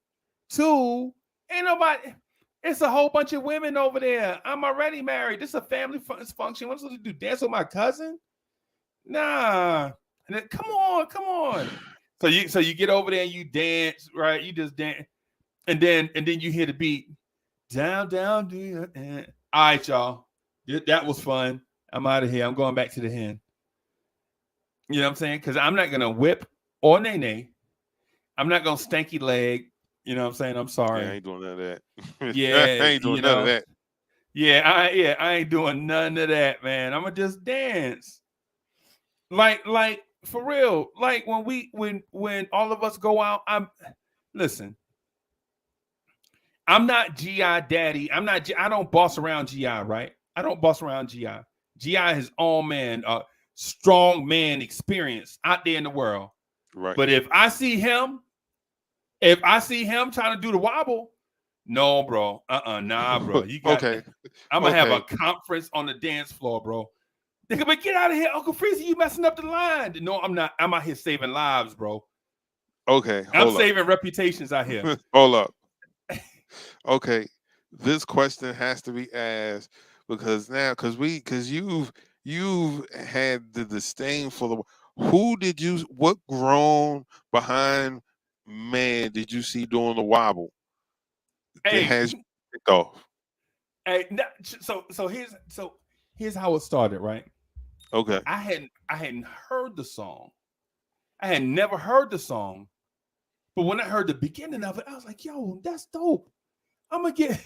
ain't nobody. It's a whole bunch of women over there. I'm already married. This is a family function. What am I supposed to do? Dance with my cousin? Nah. Come on. So you get over there and you dance, right? You just dance, and then you hear the beat. Down, do you? All right, y'all. That was fun. I'm out of here. I'm going back to the hen. You know what I'm saying? Because I'm not gonna whip or nay. I'm not gonna stanky leg. You know what I'm saying? I'm sorry. Yeah, I ain't doing none of that. Yeah, I ain't doing none of that. Yeah, I ain't doing none of that, man. I'm gonna just dance. Like for real. Like when all of us go out, listen. I'm not GI daddy. I don't boss around GI, right? I don't boss around GI. GI his own man, strong man experience out there in the world. Right. But if I see him If I see him trying to do the wobble, no, bro. Nah, bro. You got okay. I'm gonna have a conference on the dance floor, bro. They can be, get out of here, Uncle Freezy. You messing up the line. No, I'm not. I'm out here saving lives, bro. Okay. I'm saving reputations out here. Hold up. Okay. This question has to be asked because you've had the disdain for the what grown behind man did you see doing the wobble? Hey, that has kicked off. Hey, so here's how it started, right? Okay. I hadn't heard the song. I had never heard the song, but when I heard the beginning of it, I was like, "Yo, that's dope." I'm about to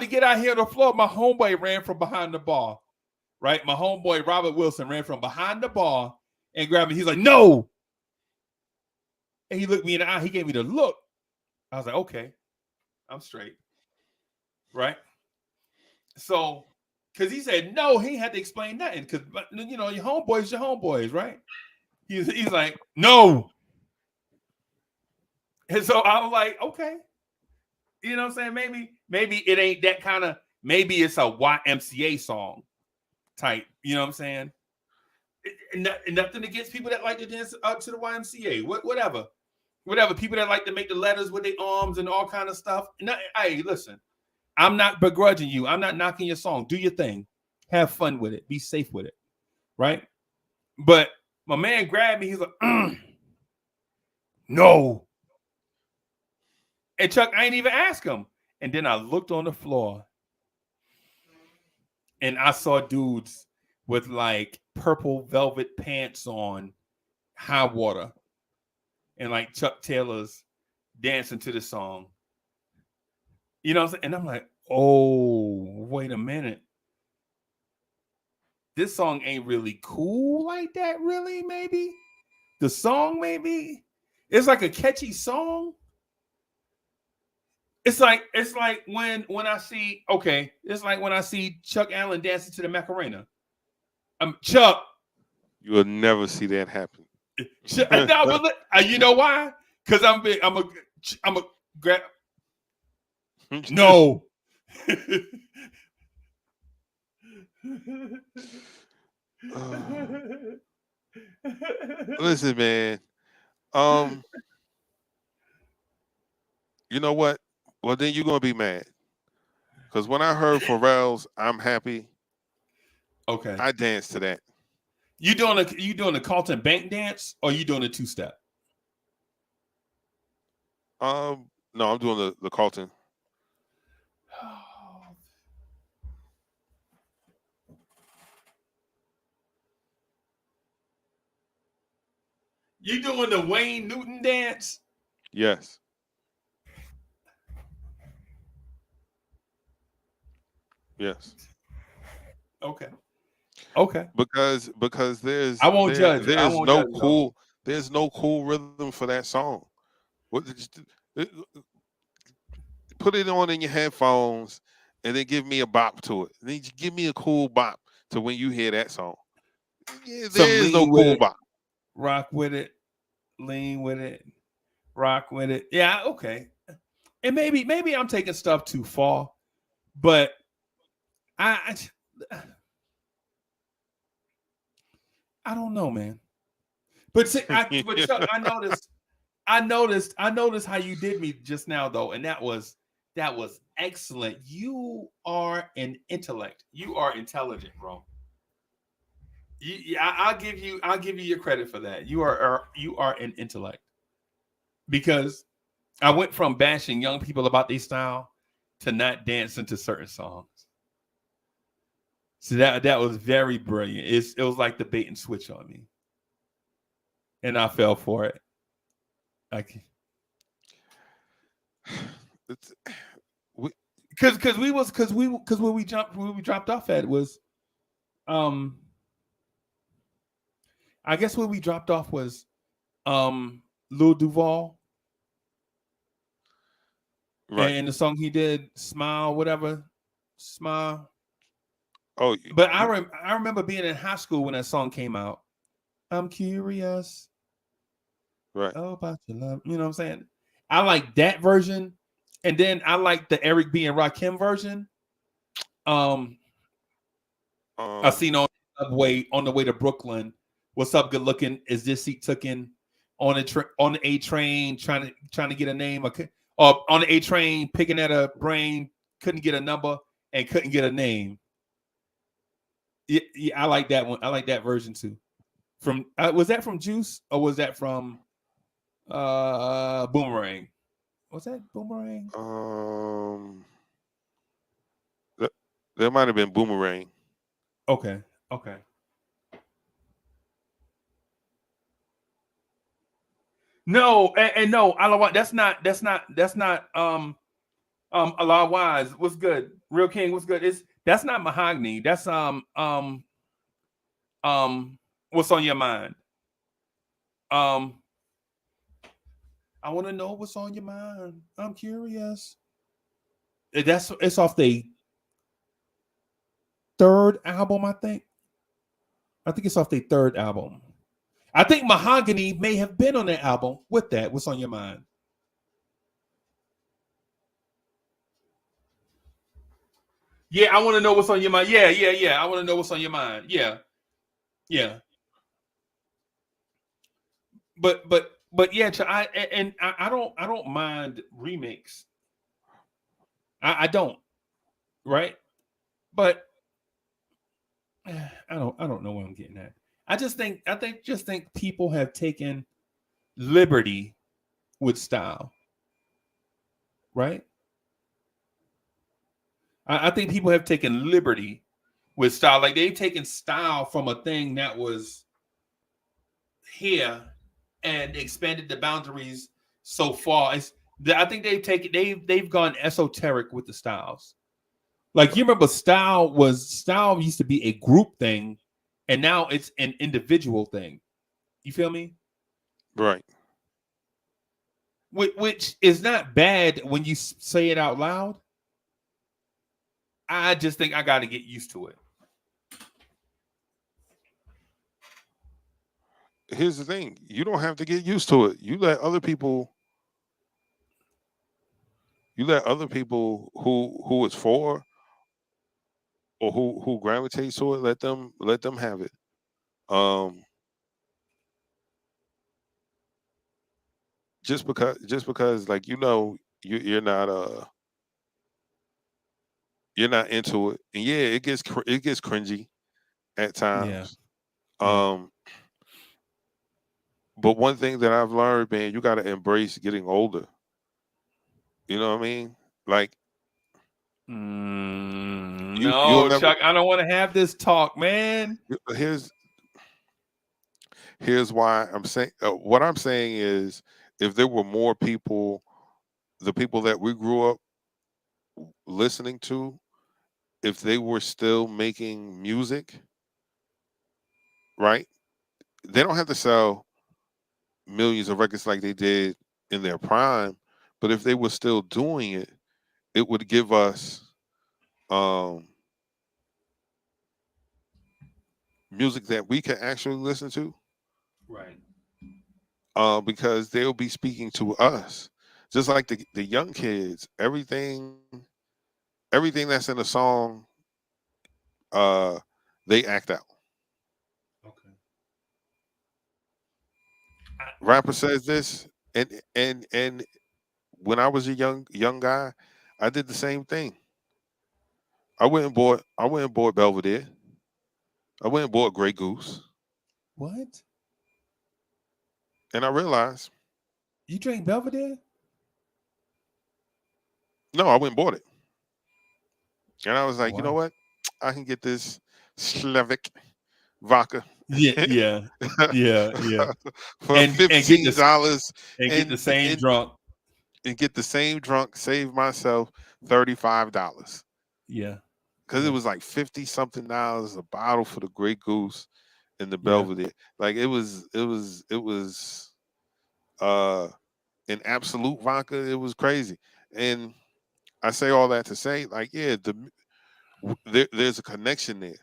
get out here on the floor. My homeboy ran from behind the bar, right? My homeboy Robert Wilson ran from behind the bar and grabbed me. He's like, "No!" And he looked me in the eye. He gave me the look. I was like, "Okay, I'm straight." Right? So, because he said no, he had to explain nothing. Because your homeboys, right? He's like, no. And so I was like, okay. You know what I'm saying? Maybe it ain't that kind of, maybe it's a YMCA song type. You know what I'm saying? Nothing against people that like to dance up to the YMCA. Whatever. People that like to make the letters with their arms and all kind of stuff. Hey, listen. I'm not begrudging you. I'm not knocking your song. Do your thing. Have fun with it. Be safe with it. Right? But my man grabbed me. He's like, no. And Chuck, I ain't even ask him. And then I looked on the floor and I saw dudes with like purple velvet pants on, high water, and like Chuck Taylor's dancing to the song. You know what I'm saying? And I'm like, oh, wait a minute. This song ain't really cool like that, really, maybe? The song, maybe? It's like a catchy song. It's like when I see, it's like when I see Chuck Allen dancing to the Macarena. Chuck. You will never see that happen. No, but you know why? Because I'm a grab. No. Listen, man. You know what? Well, then you're gonna be mad. Because when I heard Pharrell's "I'm Happy," okay, I danced to that. You doing the Carlton Bank dance or you doing a two-step? No, I'm doing the Carlton. You doing the Wayne Newton dance? Yes. Yes. Okay. Because there's I won't judge. There's no cool rhythm for that song. Put it on in your headphones and then give me a bop to it. Then give me a cool bop to when you hear that song. Yeah, there is no cool bop. Rock with it, lean with it, rock with it. Yeah, okay. And maybe I'm taking stuff too far, but I don't know, man. But Chuck, I noticed how you did me just now, though, and that was excellent. You are an intellect. You are intelligent, bro. I'll give you your credit for that. You are an intellect, because I went from bashing young people about their style to not dancing to certain songs. So that was very brilliant. It was like the bait and switch on me, and I fell for it. Because where we dropped off at was, I guess where we dropped off was, Lil Duval, right? And the song he did, "Smile," whatever, "Smile." Oh, but I remember being in high school when that song came out. I'm curious. Right. Oh, about your love. You know what I'm saying? I like that version. And then I like the Eric B. and Rakim version. I seen on the subway on the way to Brooklyn. What's up, good looking? Is this seat taken on on the A train trying to get a name? Or on the A train picking at a brain, couldn't get a number and couldn't get a name. Yeah, I like that one. I like that version too. From was that from Juice or was that from Boomerang? Was that Boomerang? There might have been Boomerang. Okay. No, and no, Alawa, that's not a lot wise. What's good? Real King, what's good? That's not Mahogany. That's what's on your mind? I want to know what's on your mind. I'm curious. It's off the third album, I think. I think it's off the third album. I think Mahogany may have been on that album with that. What's on your mind? Yeah, I want to know what's on your mind. Yeah. I want to know what's on your mind. Yeah. But yeah, I don't mind remix. I don't, right? But I don't know what I'm getting at. I think people have taken liberty with style, right? I think people have taken liberty with style. Like they've taken style from a thing that was here and expanded the boundaries so far. I think they've gone esoteric with the styles. Like you remember, style used to be a group thing, and now it's an individual thing. You feel me? Right. Which is not bad when you say it out loud. I just think I got to get used to it. Here's the thing: you don't have to get used to it. You let other people who it's for or who gravitates to it, let them have it. Just because like you're not into it, and yeah, it gets cringy at times. Yeah. But one thing that I've learned, man, you got to embrace getting older. You know what I mean? Like, no, Chuck, I don't want to have this talk, man. Here's why I'm saying what I'm saying is, if there were more people, the people that we grew up listening to, if they were still making music, right? They don't have to sell millions of records like they did in their prime, but if they were still doing it, it would give us music that we can actually listen to, right? Because they'll be speaking to us, just like the young kids. Everything that's in a song, they act out. Okay. Rapper says this, and when I was a young guy, I did the same thing. I went and bought Belvedere. I went and bought Grey Goose. What? And I realized, you drank Belvedere? No, I went and bought it. And I was like, wow. You know what? I can get this Slavic vodka. Yeah. For $15 and get the same drunk. And get the same drunk, save myself $35. Yeah. Because it was like $50-something a bottle for the Grey Goose and the Belvedere. Like it was an absolute vodka. It was crazy. And I say all that to say, like, yeah, there's a connection there.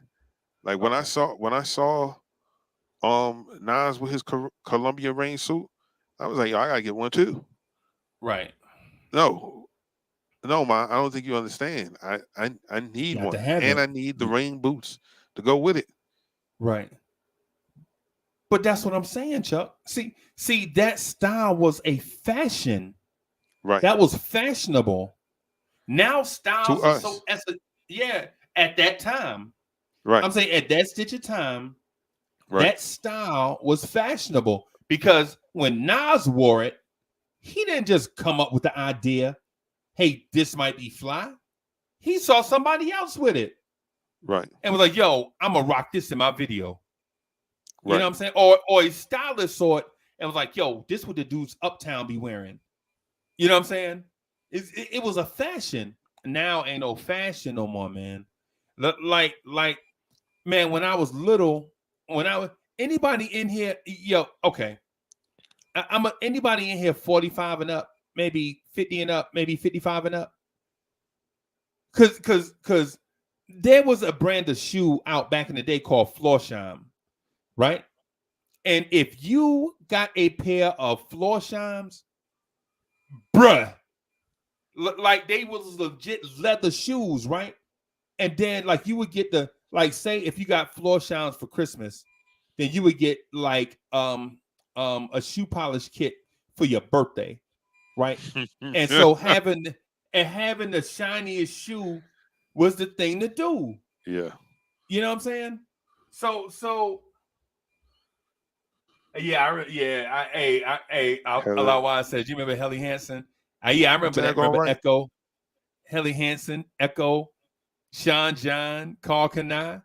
Like when I saw Nas with his Columbia rain suit, I was like, yo, I gotta get one too. Right. No, ma, I don't think you understand. I need one, and I need the rain boots to go with it. Right. But that's what I'm saying, Chuck. See, that style was a fashion. Right. That was fashionable. Now styles to are us. so at that time. Right. I'm saying at that stitch of time, right. that style was fashionable because when Nas wore it, he didn't just come up with the idea, hey, this might be fly. He saw somebody else with it. Right. And was like, yo, I'm gonna rock this in my video. You right. know what I'm saying? Or a stylist saw it and was like, yo, this what the dudes uptown be wearing. You know what I'm saying? It was a fashion. Now ain't no fashion no more, man. Like, man, when I was little, anybody in here, yo, okay. Anybody in here 45 and up, maybe 50 and up, maybe 55 and up. Cause there was a brand of shoe out back in the day called Florsheim, right? And if you got a pair of Florsheims, bruh, like they was legit leather shoes, right? And then like you would get the, like, say if you got Florsheims for Christmas, then you would get like a shoe polish kit for your birthday, right? And so having the shiniest shoe was the thing to do. Yeah. You know what I'm saying? So yeah, Alawai said, you remember Helly Hansen? I remember that. Remember right. Echo, Helly Hansen, Echo, Sean John, Carl Kanai.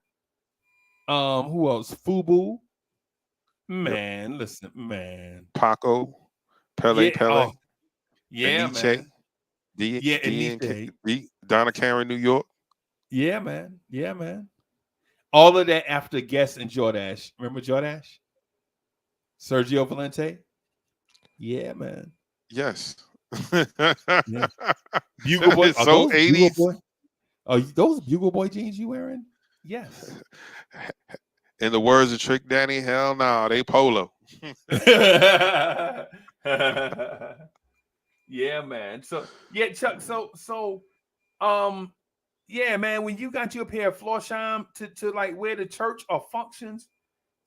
Who else? Fubu. Man, yep. Listen, man. Paco, Pele. Oh, yeah, Aniche, man. Donna Karen, New York. Yeah, man. Yeah, man. All of that after Guess and Jordache. Remember Jordache? Sergio Valente? Yeah, man. Yes. Yeah. Bugle Boy. So 80s. Are those Bugle Boy jeans you wearing? Yes. In the words of Trick Daddy, hell no, they polo. Yeah, man. So yeah, Chuck. So yeah, man. When you got your pair of Florsheim to like wear to church or functions,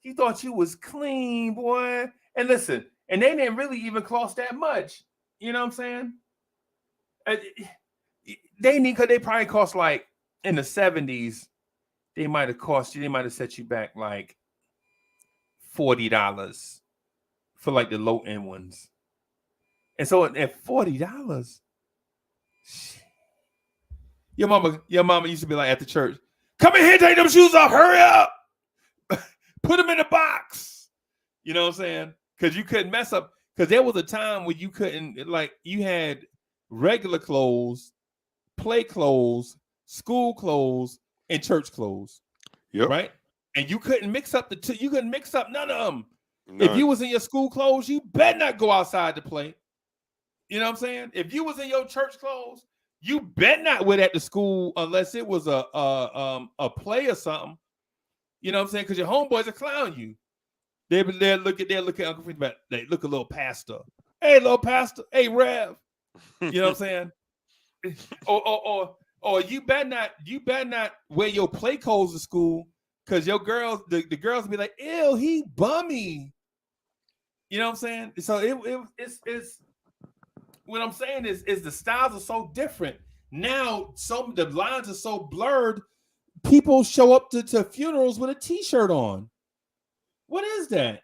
he thought you was clean, boy. And listen, and they didn't really even cost that much. You know what I'm saying? Because they probably cost like in the 70s. They might have set you back like $40 for like the low end ones. And so at $40, your mama used to be like at the church, come in here, take them shoes off, hurry up, put them in the box. You know what I'm saying? Because you couldn't mess up. Because there was a time when you couldn't, like, you had regular clothes, play clothes, school clothes, and church clothes. Yep. Right? And you couldn't mix up you couldn't mix up none of them. None. If you was in your school clothes, you better not go outside to play. You know what I'm saying? If you was in your church clothes, you better not wear that to school unless it was a play or something. You know what I'm saying? Because your homeboys are clowning you. They're looking at Uncle Freeze, but they look a little pastor. Hey, little pastor. Hey, Rev. You know what I'm saying? Or you better not wear your play clothes to school because your girls, the girls be like, ew, he bummy. You know what I'm saying? So it's what I'm saying is the styles are so different. Now the lines are so blurred, people show up to funerals with a t-shirt on. What is that?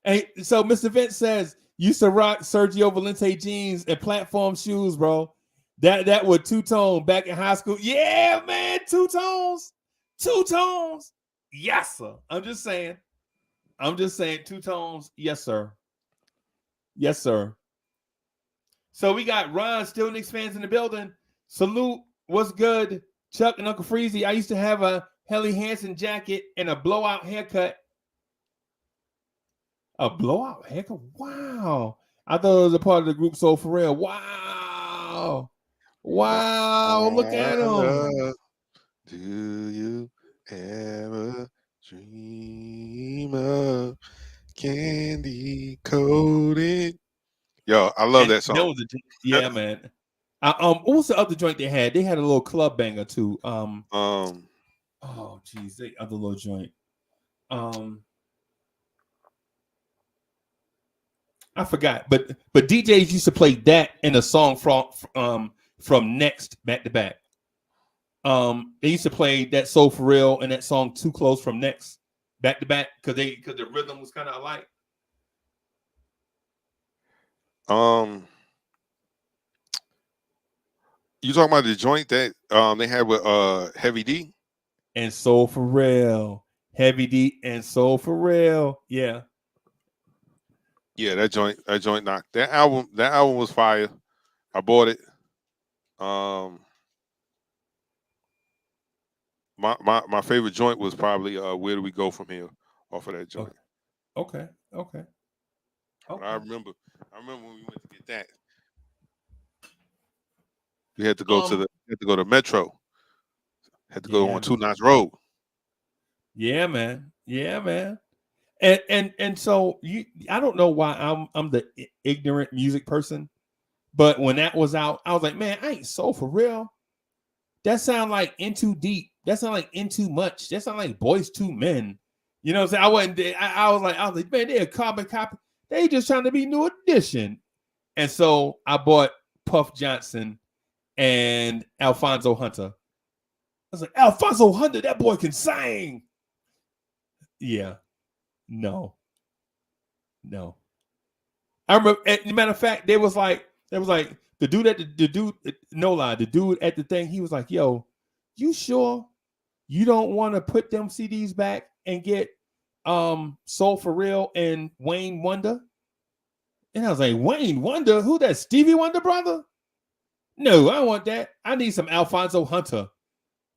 Hey, so Mr. Vince says, used to rock Sergio Valente jeans and platform shoes, bro. That was two-tone back in high school. Yeah, man, two-tones. Two-tones. Yes, sir. I'm just saying two-tones. Yes, sir. Yes, sir. So we got Ron, still Knicks fans in the building. Salute. What's good? Chuck and Uncle Freezy. I used to have a Helly Hansen jacket and a blowout haircut. A blowout haircut? Wow. I thought it was a part of the group Soul for real. Wow. Wow. Look at him. Do you ever dream of Candy coated. Yo, I love that song. Yeah, man. What was the other joint they had? They had a little club banger too. Oh geez, the other little joint. I forgot, but DJs used to play that in a song from Next back to back. They used to play that Soul for Real and that song Too Close from Next back to back because the rhythm was kind of alike. You talking about the joint that they had with Heavy D and Soul for Real, Heavy D and Soul for Real, yeah. Yeah, that joint knocked. That album was fire. I bought it. My favorite joint was probably Where Do We Go From Here off of that joint. Okay. I remember when we went to get that. We had to go to Metro. Had to go on 2 Notch Road. Yeah, man. And so I don't know why I'm the ignorant music person, but when that was out, I was like, man, I ain't Soul for Real. That sound like In Too Deep. That sound like In Too Much. That sound like Boys II Men. You know what I'm saying? I was like, man, they're a carbon copy. They just trying to be New Edition. And so I bought Puff Johnson and Alfonso Hunter. I was like, Alfonso Hunter, that boy can sing. Yeah. No. I remember, as a matter of fact, there was like the dude at the dude at the thing, he was like, yo, you sure you don't want to put them CDs back and get Soul for Real and Wayne Wonder? And I was like, Wayne Wonder? Who that? Stevie Wonder brother? No, I don't want that. I need some Alfonso Hunter.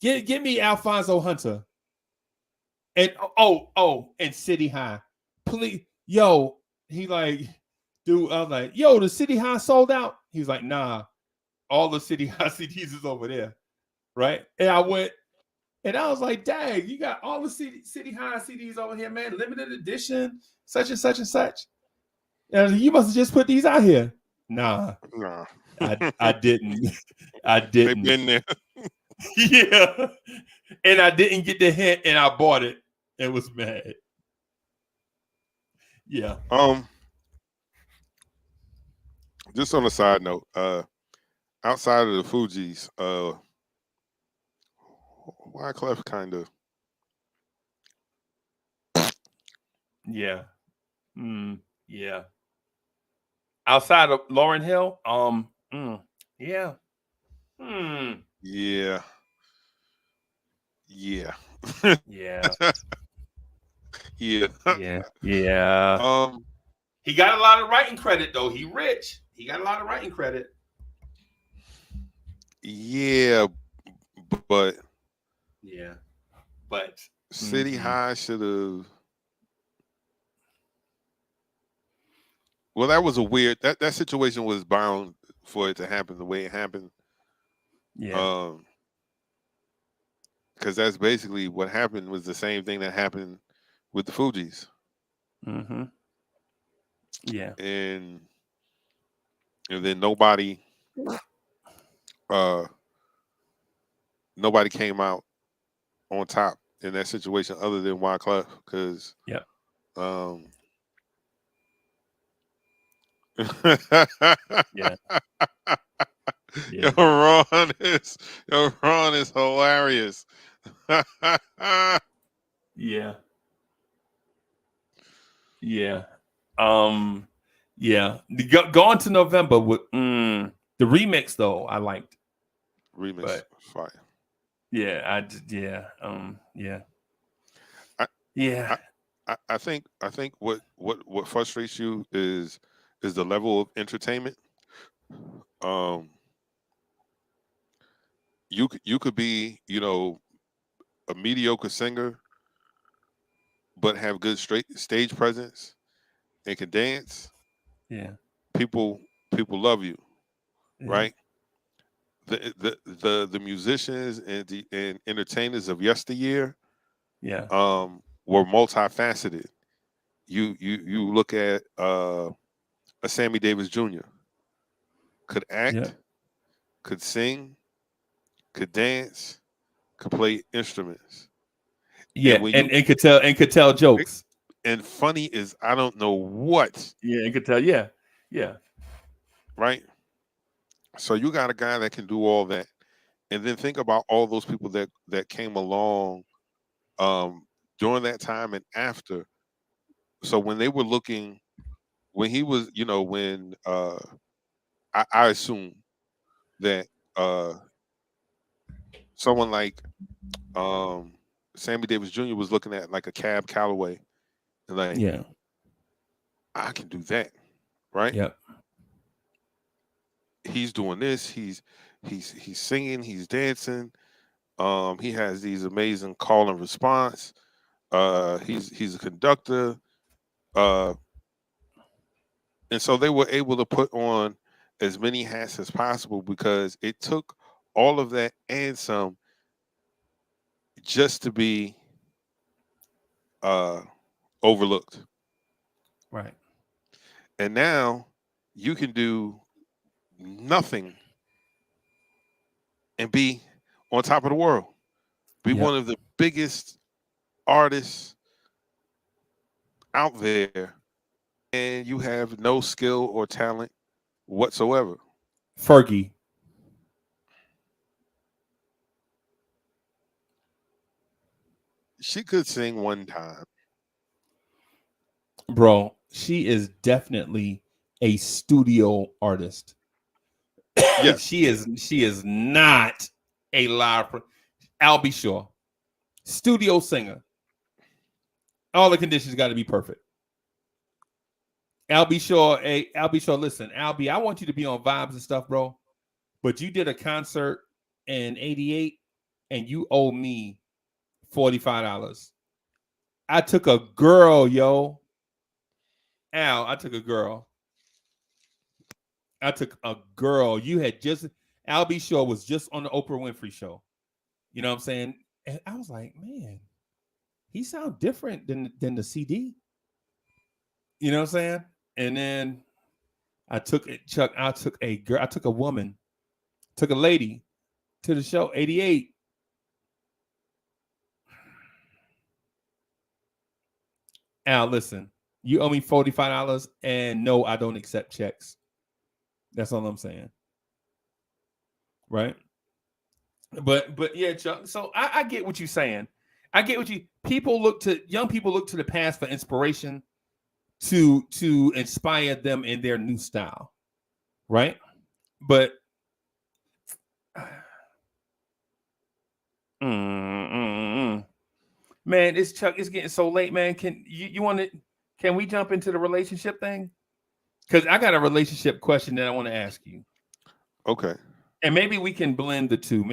Give me Alfonso Hunter. And and City High. Please, yo, he like, dude, I was like, yo, the City High sold out. He was like, nah, all the City High CDs is over there. Right? And I went, and I was like, dang, you got all the City High CDs over here, man. Limited edition, such and such and such. And you must have just put these out here. Nah. I didn't. They've been there. Yeah. And I didn't get the hint, and I bought it and was mad. Yeah. Just on a side note, outside of the Fugees, Wyclef kind of. Yeah. Yeah. Outside of Lauryn Hill, yeah. Yeah. Yeah. He got a lot of writing credit though. He rich. He got a lot of writing credit. Yeah, but City High should have. Well, that was a weird. That situation was bound for it to happen the way it happened. Yeah. Because that's basically what happened. Was the same thing that happened with the Fugees. Mm-hmm. Yeah. And then nobody came out on top in that situation other than Wyclef, because yeah. Your Ron is hilarious. Yeah. Going to November with the remix though, I liked. Remix, fire. Yeah, I think what frustrates you is the level of entertainment. You could be, a mediocre singer, but have good stage presence and can dance. Yeah. People love you, right? The musicians and entertainers of yesteryear, were multifaceted. You look at a Sammy Davis Jr. could act, could sing, could dance, could play instruments. Yeah, and could tell jokes. And funny is I don't know what. Yeah, and could tell. Yeah. Right. So you got a guy that can do all that, and then think about all those people that came along during that time and after. So when they were looking, when he was, when I assume that someone like Sammy Davis Jr. was looking at like a Cab Calloway, and like, I can do that, right? Yep. He's doing this. He's singing. He's dancing. He has these amazing call and response. He's a conductor. And so they were able to put on as many hats as possible because it took all of that and some just to be overlooked. Right. And now you can do nothing and be on top of the world. Be one of the biggest artists out there, and you have no skill or talent whatsoever. Fergie. She could sing one time. Bro, she is definitely a studio artist. Yeah. She is not a live. Albie Shaw, studio singer. All the conditions got to be perfect. Albie Shaw, listen, Albie, I want you to be on Vibes and stuff, bro. But you did a concert in '88, and you owe me $45. I took a girl, yo. Al, I took a girl. You had just, Albie Shaw was just on the Oprah Winfrey show. You know what I'm saying? And I was like, man, he sounds different than the CD. You know what I'm saying? And then I took it, Chuck. I took a girl. I took a woman, took a lady to the show. '88. Al, listen, you owe me $45, and no, I don't accept checks. That's all I'm saying. Right? But yeah, Chuck. So I get what you're saying. I get what young people look to the past for inspiration to inspire them in their new style. Right? But man, it's Chuck, it's getting so late, man. Can we jump into the relationship thing? Because I got a relationship question that I want to ask you. Okay. And maybe we can blend the two.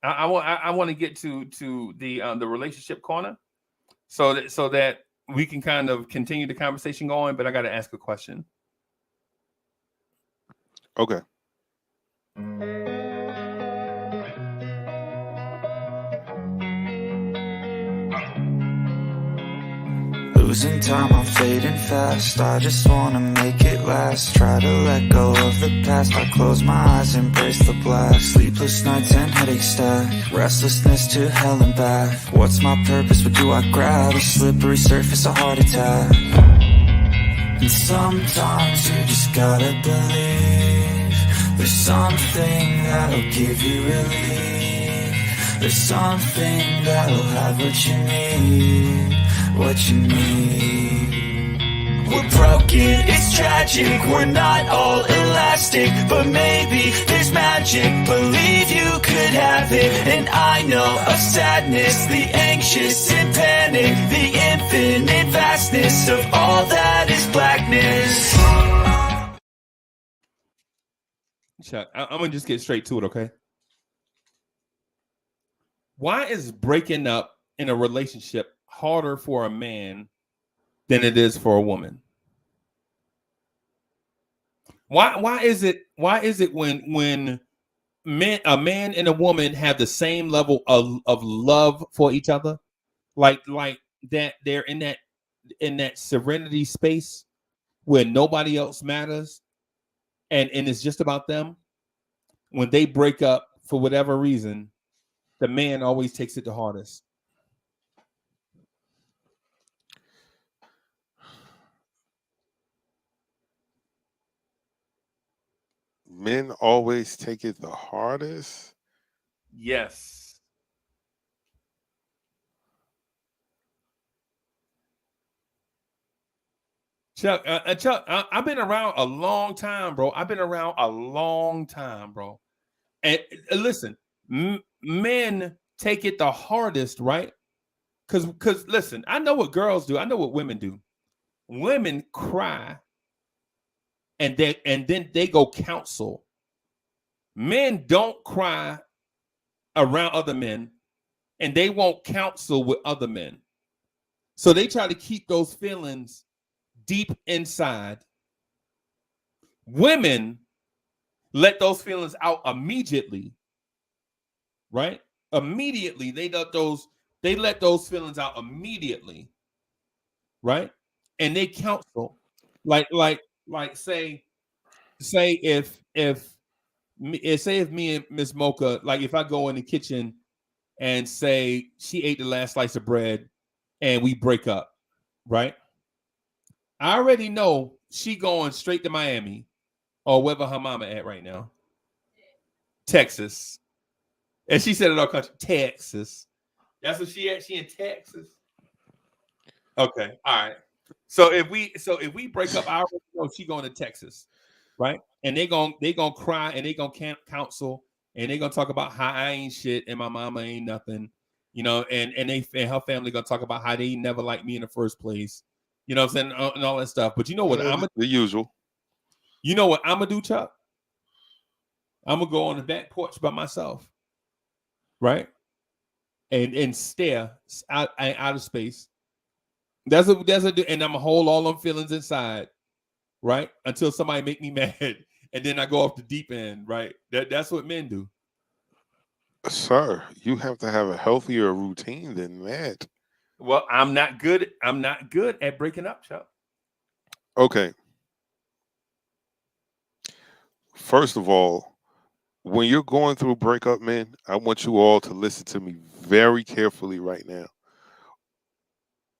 I want to get to the relationship corner, so that we can kind of continue the conversation going. But I got to ask a question. Okay. Losing time, I'm fading fast. I just wanna make it last. Try to let go of the past. I close my eyes, embrace the blast. Sleepless nights and headache stack. Restlessness to hell and back. What's my purpose? What do I grab? A slippery surface, a heart attack. And sometimes you just gotta believe there's something that'll give you relief. There's something that'll have what you need. What you need. We're broken, it's tragic. We're not all elastic, but maybe there's magic. Believe you could have it. And I know of sadness, the anxious and panic, the infinite vastness of all that is blackness. Chuck, I'm gonna just get straight to it, okay? Why is breaking up in a relationship harder for a man than it is for a woman? Why is it when a man and a woman have the same level of love for each other, like that they're in that serenity space where nobody else matters, and it's just about them, when they break up for whatever reason, the man always takes it the hardest. Men always take it the hardest. Yes. Chuck, I've been around a long time, bro. And listen, men take it the hardest, right? Because listen, I know what girls do. I know what women do. Women cry, and then they go counsel. Men don't cry around other men, and they won't counsel with other men. So they try to keep those feelings deep inside. Women let those feelings out immediately, right? Immediately, they let those feelings out immediately, right? And they counsel, like say if me and Miss Mocha, like if I go in the kitchen and say she ate the last slice of bread and we break up, right? I already know she going straight to Miami or wherever her mama at right now. Texas. And she said it all country. Texas. That's what she at. She in Texas. Okay. All right. So if we break up, I already know she going to Texas, right? And they gonna cry and they gonna counsel and they gonna talk about how I ain't shit and my mama ain't nothing, you know, and her family gonna talk about how they never liked me in the first place, you know what I'm saying, and all that stuff. But you know what the usual. You know what I'm gonna do, Chuck? I'm gonna go on the back porch by myself, right? And stare out of space. That's and I'm gonna hold all them feelings inside, right? Until somebody make me mad, and then I go off the deep end, right? That's what men do. Sir, you have to have a healthier routine than that. Well, I'm not good at breaking up, Chuck. Okay. First of all, when you're going through a breakup, man, I want you all to listen to me very carefully right now.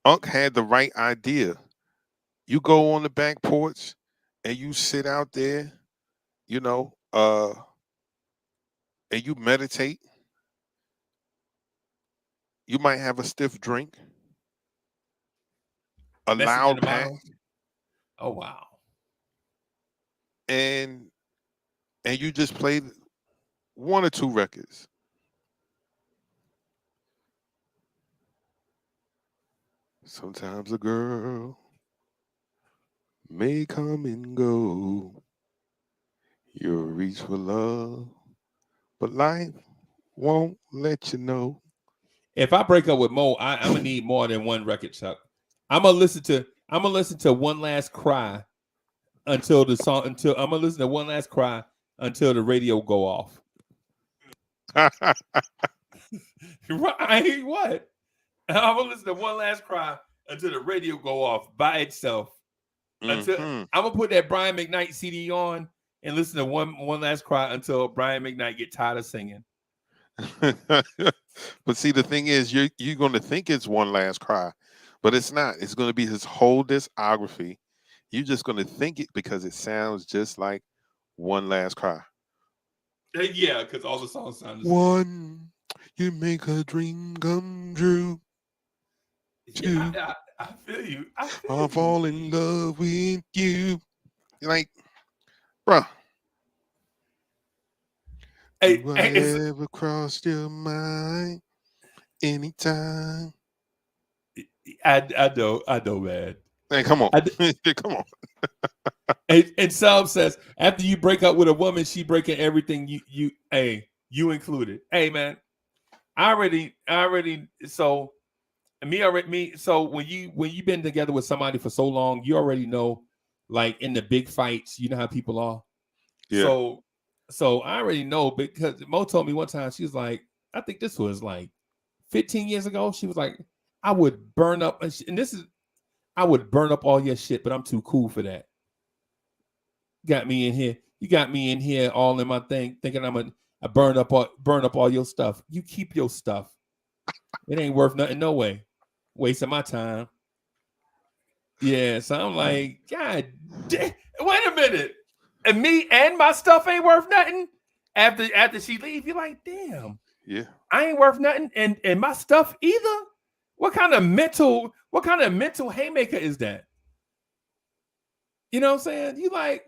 Unc had the right idea. You go on the back porch and you sit out there, you know, and you meditate. You might have a stiff drink, a loud pack. Oh wow! And you just played one or two records. Sometimes a girl may come and go. You'll reach for love, but life won't let you know. If I break up with Mo, I'm gonna need more than one record, Chuck. I'm gonna listen to One Last Cry until the radio go off. Right? What? I'm gonna listen to One Last Cry until the radio go off by itself. I'm gonna put that Brian McKnight CD on and listen to one Last Cry until Brian McKnight get tired of singing. But see, the thing is, you're going to think it's One Last Cry, but it's not. It's going to be his whole discography. You're just going to think it because it sounds just like One Last Cry. Yeah, because all the songs sound the same. One, you make a dream come true. Two, yeah, I feel you. I fall in love with you. You're like, bruh. Hey, do I ever cross your mind anytime? I know, man. Hey, come on. Come on. And Sub says, after you break up with a woman, she breaking everything you included. Hey, man, so when you've been together with somebody for so long, you already know, like in the big fights, you know how people are. Yeah. So I already know, because Mo told me one time, she was like, I think this was like 15 years ago. She was like, I would burn up, and I would burn up all your shit, but I'm too cool for that. Got me in here. You got me in here all in my thing, thinking I'm gonna burn up all your stuff. You keep your stuff. It ain't worth nothing, no way. Wasting my time. Yeah, so I'm like, God damn, wait a minute. And me and my stuff ain't worth nothing. After she leave, you're like, damn. Yeah. I ain't worth nothing, and my stuff either. What kind of mental haymaker is that? You know what I'm saying? You like,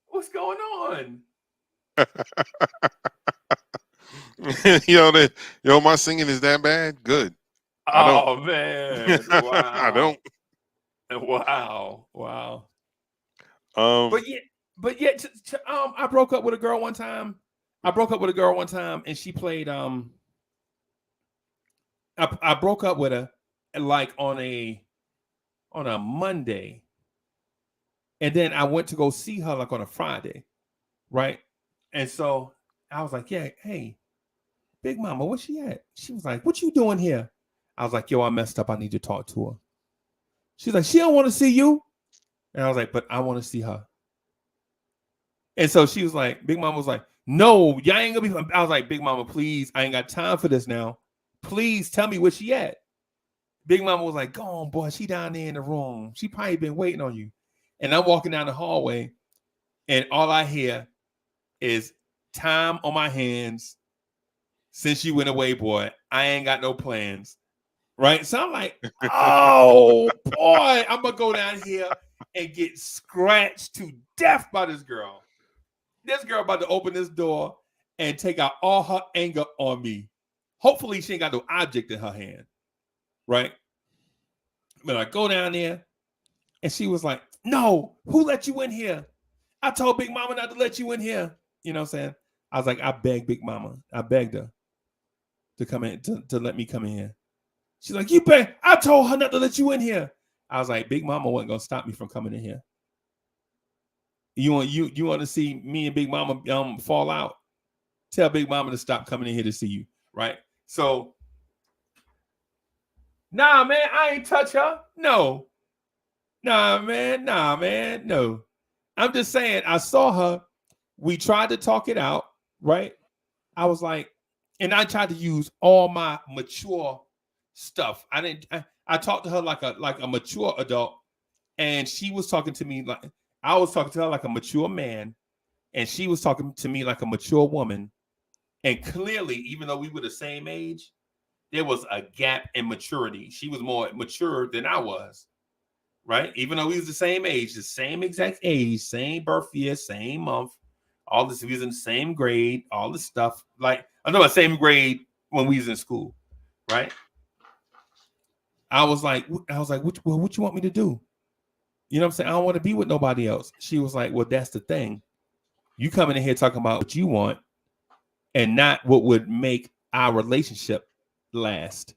what's going on? My singing is that bad? Good. Oh man. Wow. I don't. Wow. But yet, I broke up with a girl one time. And she played. I broke up with her like on a Monday, and then I went to go see her like on a Friday, right? And so I was like, "Yeah, hey, Big Mama, where's she at?" She was like, "What you doing here?" I was like, "Yo, I messed up. I need to talk to her." She's like, "She don't want to see you," and I was like, "But I want to see her." And so she was like, Big Mama was like, "No, y'all ain't gonna be." I was like, "Big Mama, please, I ain't got time for this now. Please tell me where she at." Big Mama was like, "Go on, boy. She down there in the room. She probably been waiting on you." And I'm walking down the hallway, and all I hear is time on my hands. Since you went away, boy, I ain't got no plans. Right? So I'm like, oh, boy, I'm going to go down here and get scratched to death by this girl. This girl about to open this door and take out all her anger on me. Hopefully, she ain't got no object in her hand. Right? But I go down there, and she was like, "No, who let you in here? I told Big Mama not to let you in here." You know what I'm saying? I was like, I begged Big Mama. I begged her to come in, to let me come in here. She's like, I told her not to let you in here. I was like, Big Mama wasn't gonna stop me from coming in here. You want to see me and Big Mama fall out? Tell Big Mama to stop coming in here to see you, right? So, nah, man, I ain't touch her. No. Nah, man, no. I'm just saying, I saw her. We tried to talk it out, right? I was like, and I tried to use all my mature stuff. I talked to her like a mature adult, and she was talking to me like I was talking to her like a mature man, and she was talking to me like a mature woman. And clearly, even though we were the same age, there was a gap in maturity. She was more mature than I was, right? Even though we was the same age, the same exact age, same birth year, same month, all this, we was in the same grade, all this stuff. Like, I know the same grade when we was in school, right? I was like, what you want me to do? You know what I'm saying? I don't want to be with nobody else. She was like, well, that's the thing. You coming in here talking about what you want and not what would make our relationship last.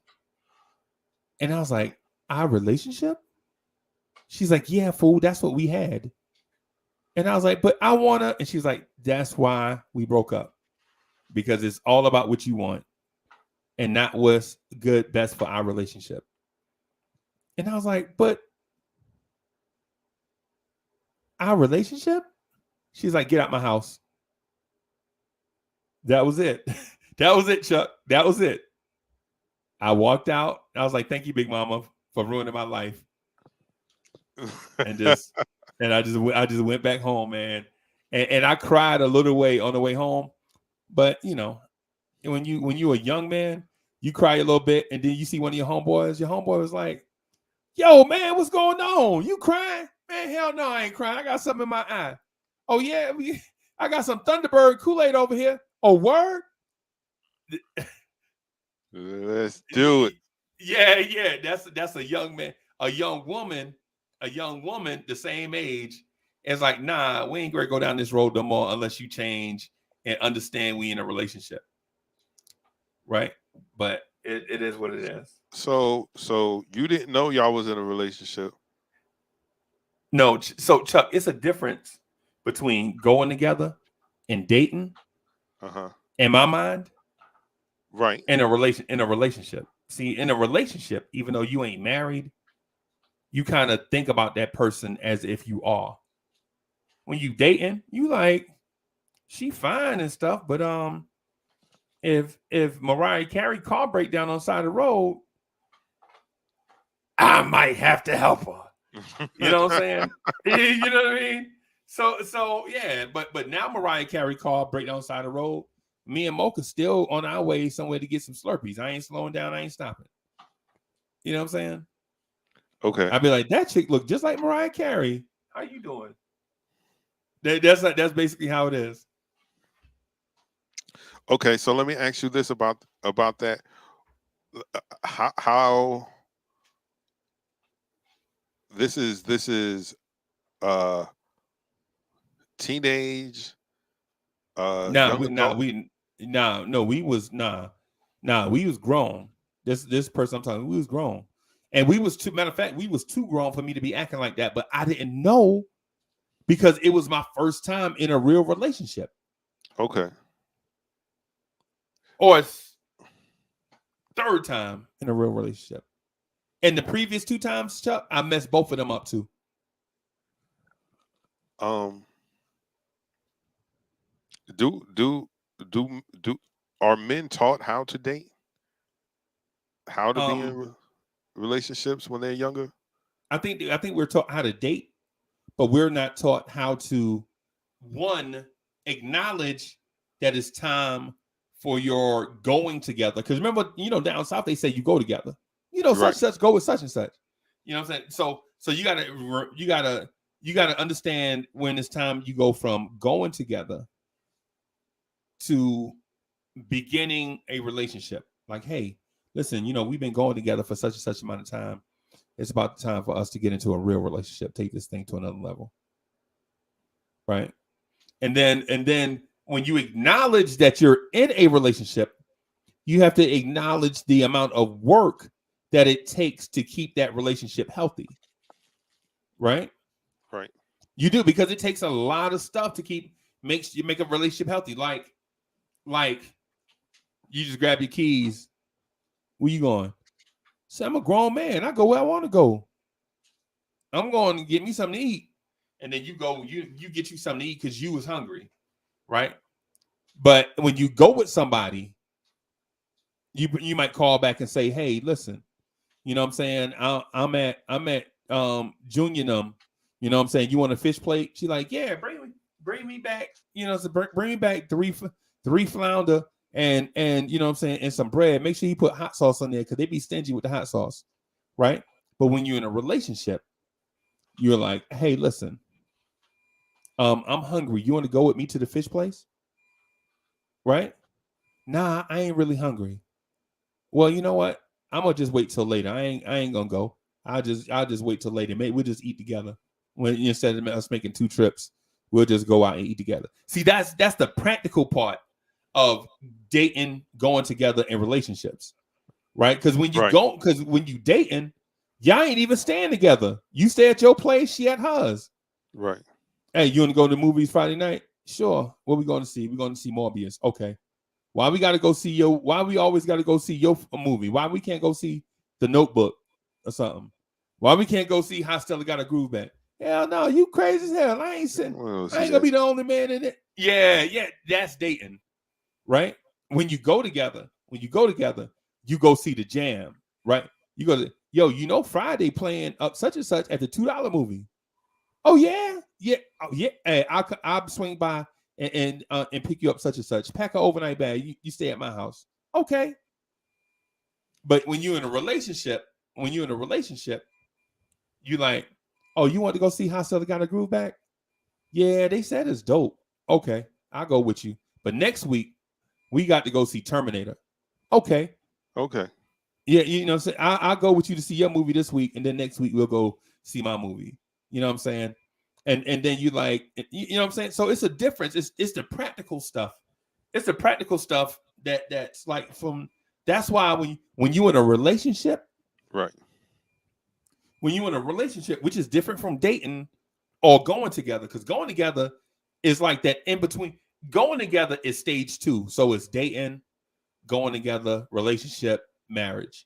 And I was like, our relationship? She's like, yeah, fool, that's what we had. And I was like, but I want to. And she's like, that's why we broke up. Because it's all about what you want and not what's good, best for our relationship. And I was like, but our relationship? She's like, get out my house. That was it. That was it, Chuck. That was it. I walked out. I was like, thank you, Big Mama, for ruining my life. And I just went back home, man. And I cried a little way on the way home. But you know, when you're a young man, you cry a little bit, and then you see one of your homeboys. Your homeboy was like, yo, man, what's going on? You crying? Man, hell no, I ain't crying. I got something in my eye. Oh, yeah, I got some Thunderbird Kool-Aid over here. Oh, word? Let's do it. Yeah. That's a young man. A young woman, the same age, is like, nah, we ain't going to go down this road no more unless you change and understand we in a relationship. Right? But it is what it is. So you didn't know y'all was in a relationship? No. So, Chuck, it's a difference between going together and dating. Uh-huh. In my mind, Right. In a relationship. See, in a relationship, even though you ain't married, you kind of think about that person as if you are. When you dating, you like, she fine and stuff, but if Mariah Carey car break down on the side of the road, I might have to help her. You know what I'm saying? You know what I mean? So yeah, but now Mariah Carey car break down on the side of the road. Me and Mocha still on our way somewhere to get some Slurpees. I ain't slowing down. I ain't stopping. You know what I'm saying? Okay. I'd be like, that chick look just like Mariah Carey. How you doing? That's basically how it is. Okay, so let me ask you this about that. How this is teenage we was grown. This person I'm talking, we was grown. And we was matter of fact, we was too grown for me to be acting like that, but I didn't know because it was my first time in a real relationship. Okay. Or third time in a real relationship. And the previous 2 times, Chuck, I messed both of them up too. Do are men taught how to date? How to be in relationships when they're younger? I think we're taught how to date, but we're not taught how to acknowledge that it's time for your going together. Because remember, down south they say you go together. Such go with such and such. You know what I'm saying? So you gotta understand when it's time you go from going together to beginning a relationship. Like, hey, listen, we've been going together for such and such amount of time. It's about the time for us to get into a real relationship, take this thing to another level. Right. And then when you acknowledge that you're in a relationship, you have to acknowledge the amount of work that it takes to keep that relationship healthy. Right? Right. You do, because it takes a lot of stuff to make a relationship healthy. Like you just grab your keys. Where you going? Say, I'm a grown man. I go where I want to go. I'm going to get me something to eat. And then you go, you get you something to eat because you was hungry. Right? But when you go with somebody, you might call back and say, hey, listen, you know what I'm saying? I'm at Junior Num. You know what I'm saying? You want a fish plate? She like, yeah, bring me back. Bring me back three flounder and you know what I'm saying, and some bread. Make sure you put hot sauce on there because they be stingy with the hot sauce, right? But when you're in a relationship, you're like, hey, listen, I'm hungry. You want to go with me to the fish place? Right? Nah, I ain't really hungry. Well, you know what? I'm gonna just wait till later. I ain't gonna go. I'll just wait till later. Maybe we'll just eat together. When instead of us making 2 trips, we'll just go out and eat together. See, that's the practical part of dating, going together in relationships, right? Because when you dating, y'all ain't even staying together. You stay at your place, she at hers. Right. Hey, you want to go to the movies Friday night? Sure. What we going to see? We're going to see Morbius. Okay. Why we always got to go see your movie? Why we can't go see The Notebook or something? Why we can't go see How Stella Got a Groove Back? Hell no, you crazy as hell. I ain't gonna be the only man in it. Yeah, that's dating, right? When you go together, you go see the jam, right? You go to, Friday playing up such and such at the $2 movie. Oh yeah. Hey, I'll swing by and pick you up such and such. Pack an overnight bag. You stay at my house, okay? But when you're in a relationship, you like, oh, you want to go see How Stella Got a Groove Back? Yeah, they said it's dope. Okay, I'll go with you. But next week, we got to go see Terminator. Okay. Yeah, you know what I'm saying? I'll go with you to see your movie this week, and then next week we'll go see my movie. You know what I'm saying? And then you like, you know what I'm saying? So it's a difference. It's the practical stuff. It's the practical stuff that's like that's why when you're in a relationship, right? When you're in a relationship, which is different from dating or going together, because going together is like that in between. Going together is stage 2. So it's dating, going together, relationship, marriage,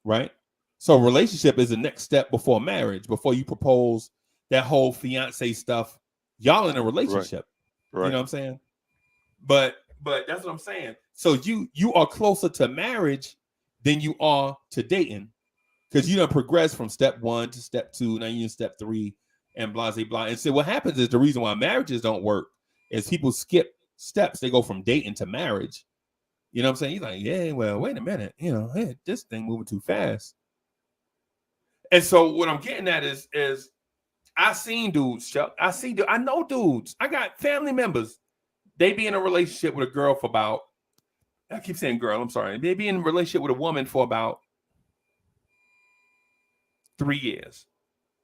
right? So relationship is the next step before marriage, before you propose that whole fiance stuff. Y'all in a relationship, right. You know what I'm saying? But that's what I'm saying. So you are closer to marriage than you are to dating, because you don't progress from step 1 to step 2. Now you're in step 3 and blah, blah, blah. And so what happens is the reason why marriages don't work is people skip steps. They go from dating to marriage. You know what I'm saying? You're like, yeah, well, wait a minute. You know, hey, this thing moving too fast. And so what I'm getting at is I seen dudes, Chuck. I know dudes. I got family members. They be in a relationship with a girl for about, I keep saying girl, I'm sorry. They be in a relationship with a woman for about 3 years,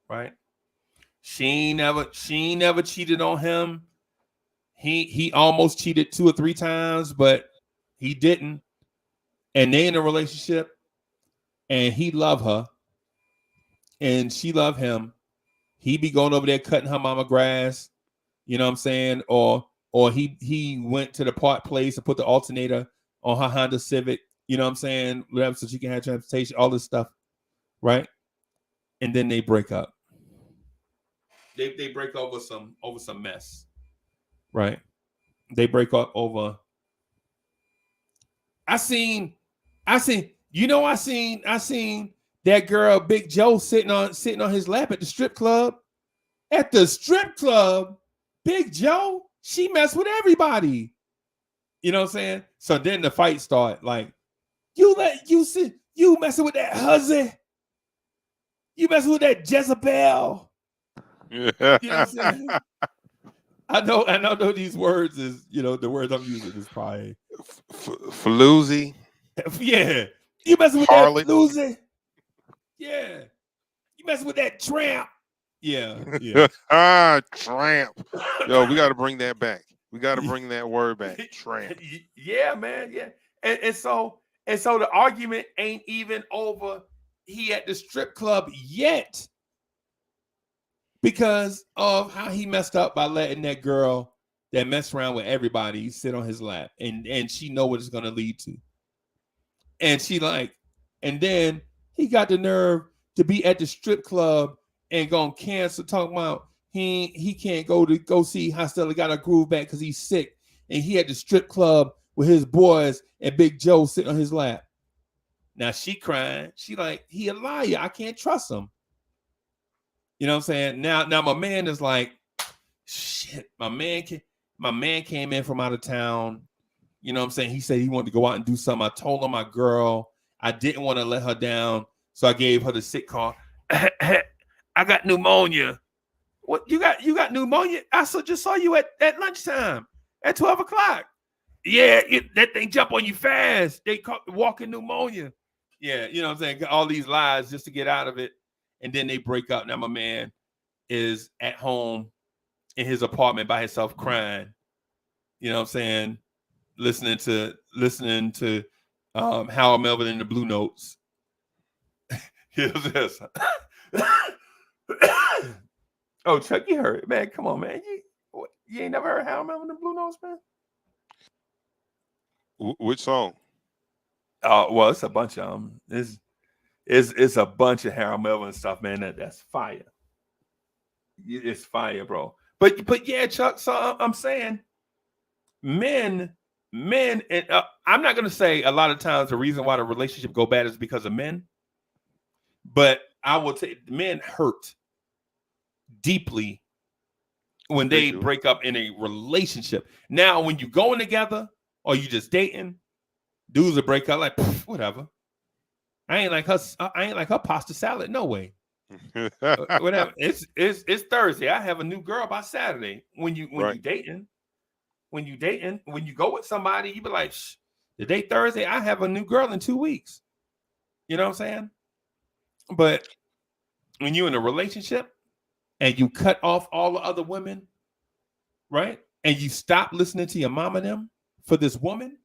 right? She never cheated on him. He almost cheated 2 or 3 times, but he didn't. And they in a relationship, and he loved her, and she loved him. He be going over there cutting her mama grass, you know what I'm saying? Or he went to the park place and put the alternator on her Honda Civic, you know what I'm saying? Whatever, so she can have transportation, all this stuff, right? And then they break up. They break over some mess, right? They break up over. I seen that girl, Big Joe, sitting on his lap at the strip club. At the strip club, Big Joe, she messed with everybody. You know what I'm saying? So then the fight start. Like, you messing with that hussy. You messing with that Jezebel. You know what I'm saying? I know these words is, you know, the words I'm using is probably Floozy. Yeah. You messing with Harlot. that floozy. Yeah. You messing with that tramp. Yeah. Tramp. Yo, we got to bring that back. We got to bring that word back. Tramp. Yeah, man. Yeah. And so the argument ain't even over. He at the strip club yet, because of how he messed up by letting that girl that messed around with everybody sit on his lap, and she know what it's gonna lead to. And she like, and then he got the nerve to be at the strip club and gonna cancel, talking about he can't go see how Stella got a groove back because he's sick, and he at the strip club with his boys and Big Joe sitting on his lap. Now she crying. She like, he a liar. I can't trust him. You know what I'm saying? Now my man is like, shit. My man came in from out of town. You know what I'm saying? He said he wanted to go out and do something. I told him my girl, I didn't want to let her down, so I gave her the sick call. I got pneumonia. What you got pneumonia? I just saw you at lunchtime at 12 o'clock. Yeah, that thing jump on you fast. They call walking pneumonia. Yeah, you know what I'm saying? All these lies just to get out of it. And then they break up. Now my man is at home in his apartment by himself crying. You know what I'm saying? Listening to Howard Melvin and the Blue Notes. Here's this. Oh, Chuck, you heard it, man. Come on, man. You ain't never heard Howard Melvin and the Blue Notes, man? Which song? Well, it's a bunch of them. It's a bunch of Harold Melvin stuff, man. That's fire. It's fire, bro. But yeah, Chuck. So I'm saying, men, and I'm not gonna say a lot of times the reason why the relationship go bad is because of men, but I will say men hurt deeply when they break up in a relationship. Now, when you going together or you just dating, dudes will break up like whatever. I ain't like her pasta salad. No way. Whatever. It's Thursday. I have a new girl by Saturday. When you dating, when you go with somebody, you be like, the day Thursday, I have a new girl in 2 weeks. You know what I'm saying? But when you're in a relationship and you cut off all the other women, right? And you stop listening to your mom and them for this woman,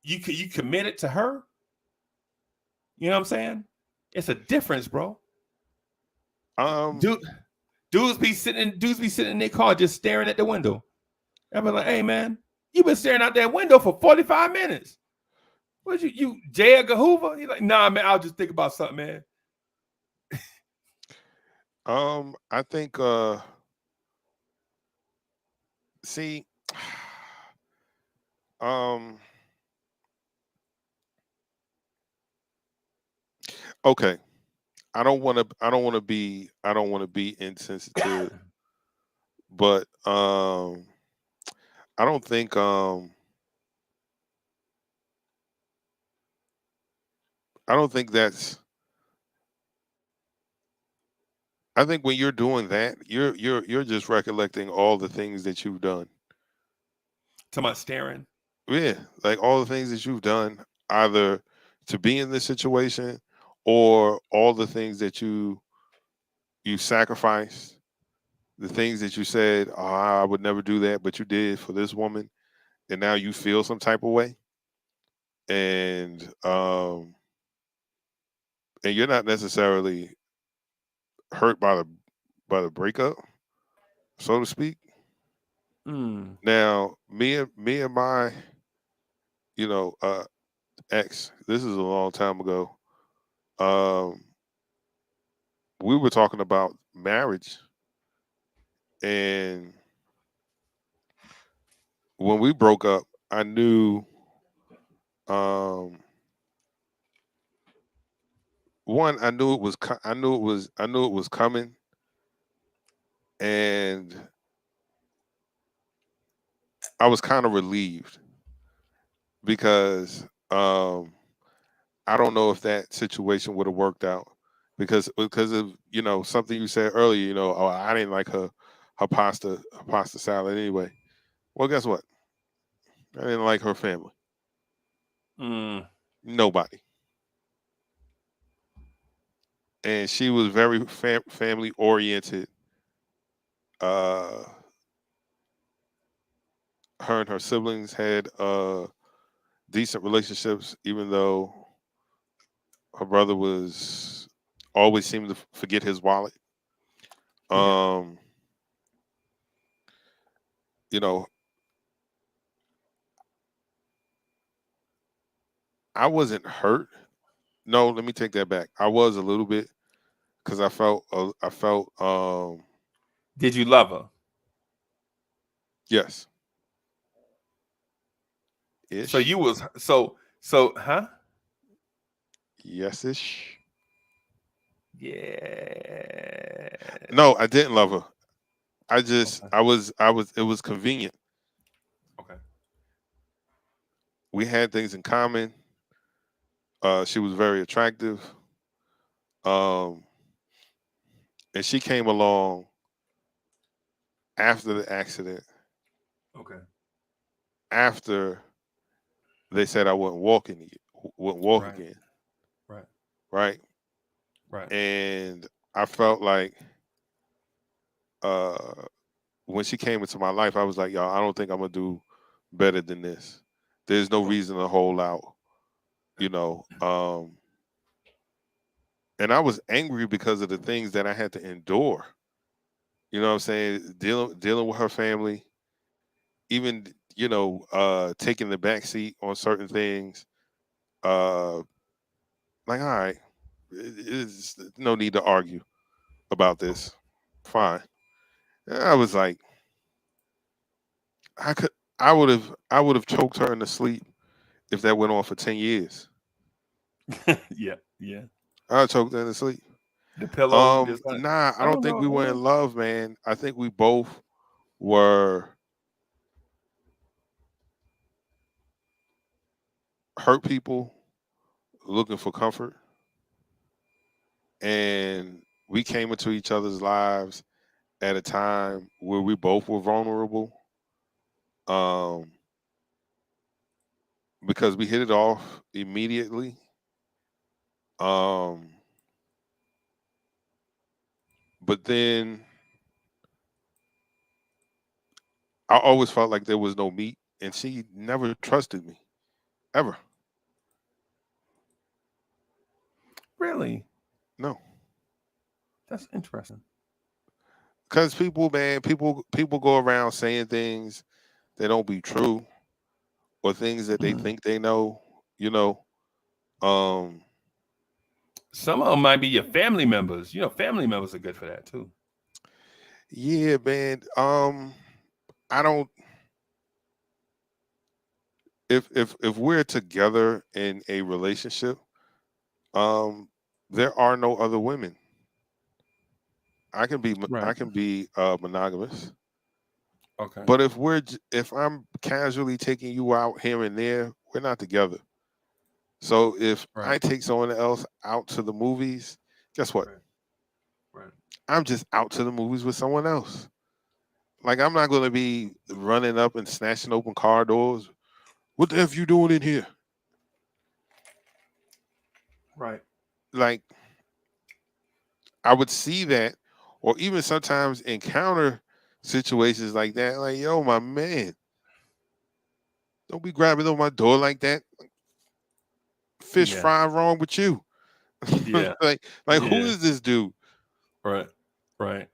you committed to her. You know what I'm saying? It's a difference, bro. Dudes be sitting in their car just staring at the window. I be like, hey man, you've been staring out that window for 45 minutes. What you J. Edgar Hoover? He's like, nah, man, I'll just think about something, man. I think see okay. I don't want to be insensitive, but I don't think that's. I think when you're doing that, you're just recollecting all the things that you've done. Talking about staring. Yeah, like all the things that you've done, either to be in this situation or all the things that you sacrificed, the things that you said, oh, I would never do that, but you did for this woman, and now you feel some type of way, and you're not necessarily hurt by the breakup, so to speak. Now, me and my, ex. This is a long time ago. We were talking about marriage, and when we broke up, I knew. One, I knew it was. I knew it was coming, and I was kind of relieved because I don't know if that situation would have worked out because of something you said earlier. Oh, I didn't like her pasta salad anyway. Well, guess what? I didn't like her family. Nobody. And she was very family oriented. Her and her siblings had decent relationships, even though her brother was always seemed to forget his wallet. I wasn't hurt. No, let me take that back. I was a little bit because I felt. Did you love her? Yes. Ish. So you was huh? Yes-ish. Yeah. No, I didn't love her. I just it was convenient. Okay. We had things in common. She was very attractive. And she came along after the accident. Okay. After they said I wouldn't walk again. Right. And I felt like when she came into my life, I was like, y'all, I don't think I'm gonna do better than this. There's no reason to hold out, and I was angry because of the things that I had to endure. You know what I'm saying? Dealing with her family, even taking the back seat on certain things. Like, all right, it's no need to argue about this. Fine. I was like, I would have choked her into sleep if that went on for 10 years. Yeah. I choked her into sleep. The pillow. Nah, I don't think we were in love, man. I think we both were hurt people looking for comfort. And we came into each other's lives at a time where we both were vulnerable. Because we hit it off immediately. But then I always felt like there was no meat, and she never trusted me, ever. Really? No. That's interesting. Because people go around saying things that don't be true, or things that they think they know. you know, some of them might be your family members. You know, family members are good for that too. Yeah, man. I don't. If we're together in a relationship, there are no other women. I can be Right. monogamous, Okay. but if I'm casually taking you out here and there, we're not together. So if I Right. take someone else out to the movies, guess what? Right. Right. I'm just out to the movies with someone else. Like I'm not going to be running up and snatching open car doors. What the f you doing in here? Right. Like I would see that, or even sometimes encounter situations like that. Like, yo, my man, don't be grabbing on my door like that. Fish Yeah. fry wrong with you. Yeah. like who Yeah. is this dude? Right. Right.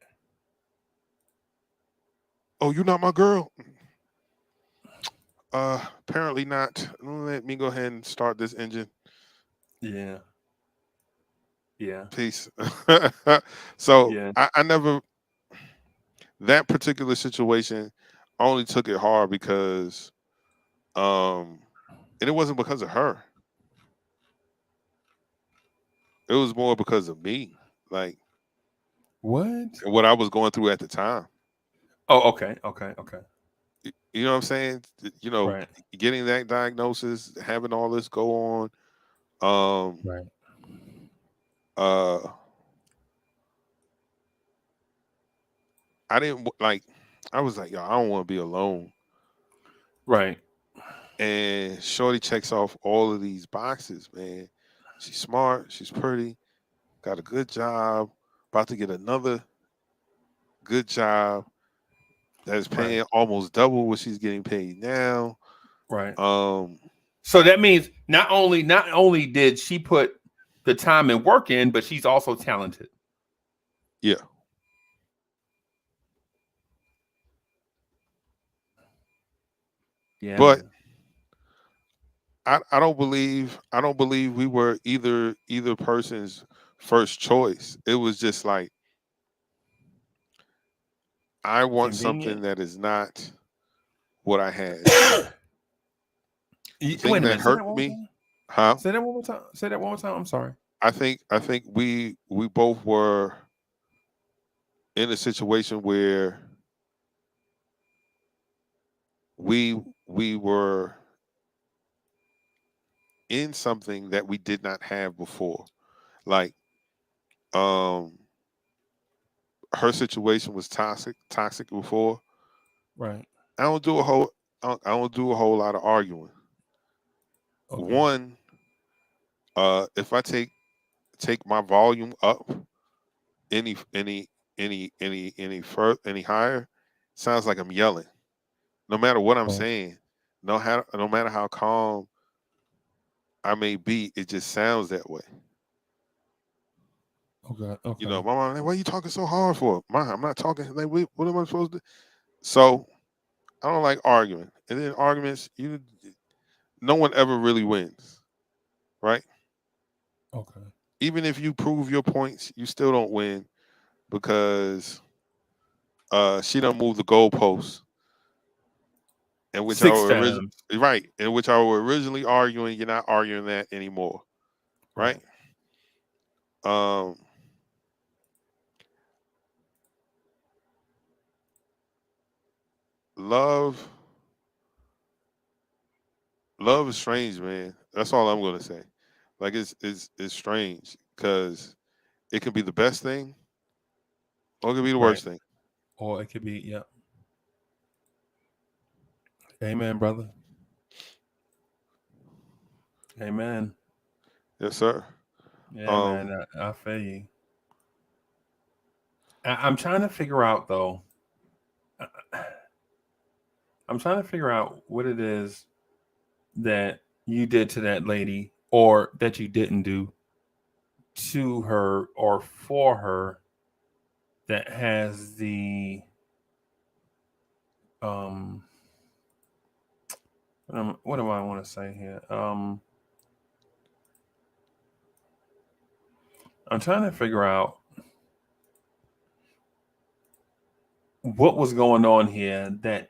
Oh, you're not my girl. Apparently not. Let me go ahead and start this engine. Yeah. Yeah. Peace. So Yeah. I never that particular situation. I only took it hard because and it wasn't because of her. It was more because of me, like What? what I was going through at the time. Oh, okay. Okay. Okay. You know what I'm saying? You know, Right. getting that diagnosis, having all this go on. Right. Uh, I didn't like. I was like, yo, I don't want to be alone. Right. And Shorty checks off all of these boxes, man. She's smart. She's pretty. Got a good job. About to get another good job that's Right. paying almost double what she's getting paid now. Right. Um, So that means not only did she put the time and work in, but she's also talented. yeah. Yeah. But Man. I don't believe we were either person's first choice. It was just like I want something Convenient. that is not what I had. The Wait thing a that minute. Say hurt that one more me, time. huh? Say that one more time. Say that one more time. I'm sorry. I think we both were in a situation where we were in something that we did not have before. Like um her situation was toxic before. Right. I don't do a whole I don't do a whole lot of arguing. Okay. One, if I take my volume up any any higher, sounds like I'm yelling. No matter what I'm Oh, saying, no matter how calm I may be, it just sounds that way. okay. You Okay. know, my mom, like, why are you talking so hard for? Mom, I'm not talking. Like, what am I supposed to? So I don't like arguing, and then arguments, no one ever really wins, right? Okay. Even if you prove your points, you still don't win because she don't move the goalposts, in which I Six were times. right, in which I were originally arguing. You're not arguing that anymore, right? Right. Um, love, love is strange, man. That's all I'm gonna say. Like it's strange because it can be the best thing or it can be the Right. worst thing. Or it could be, yeah. Amen, brother. Amen. Yes, sir. Yeah, Um, man. I feel you. I'm trying to figure out though. I'm trying to figure out what it is that you did to that lady or that you didn't do to her or for her that has the what do I want to say here? I'm trying to figure out what was going on here that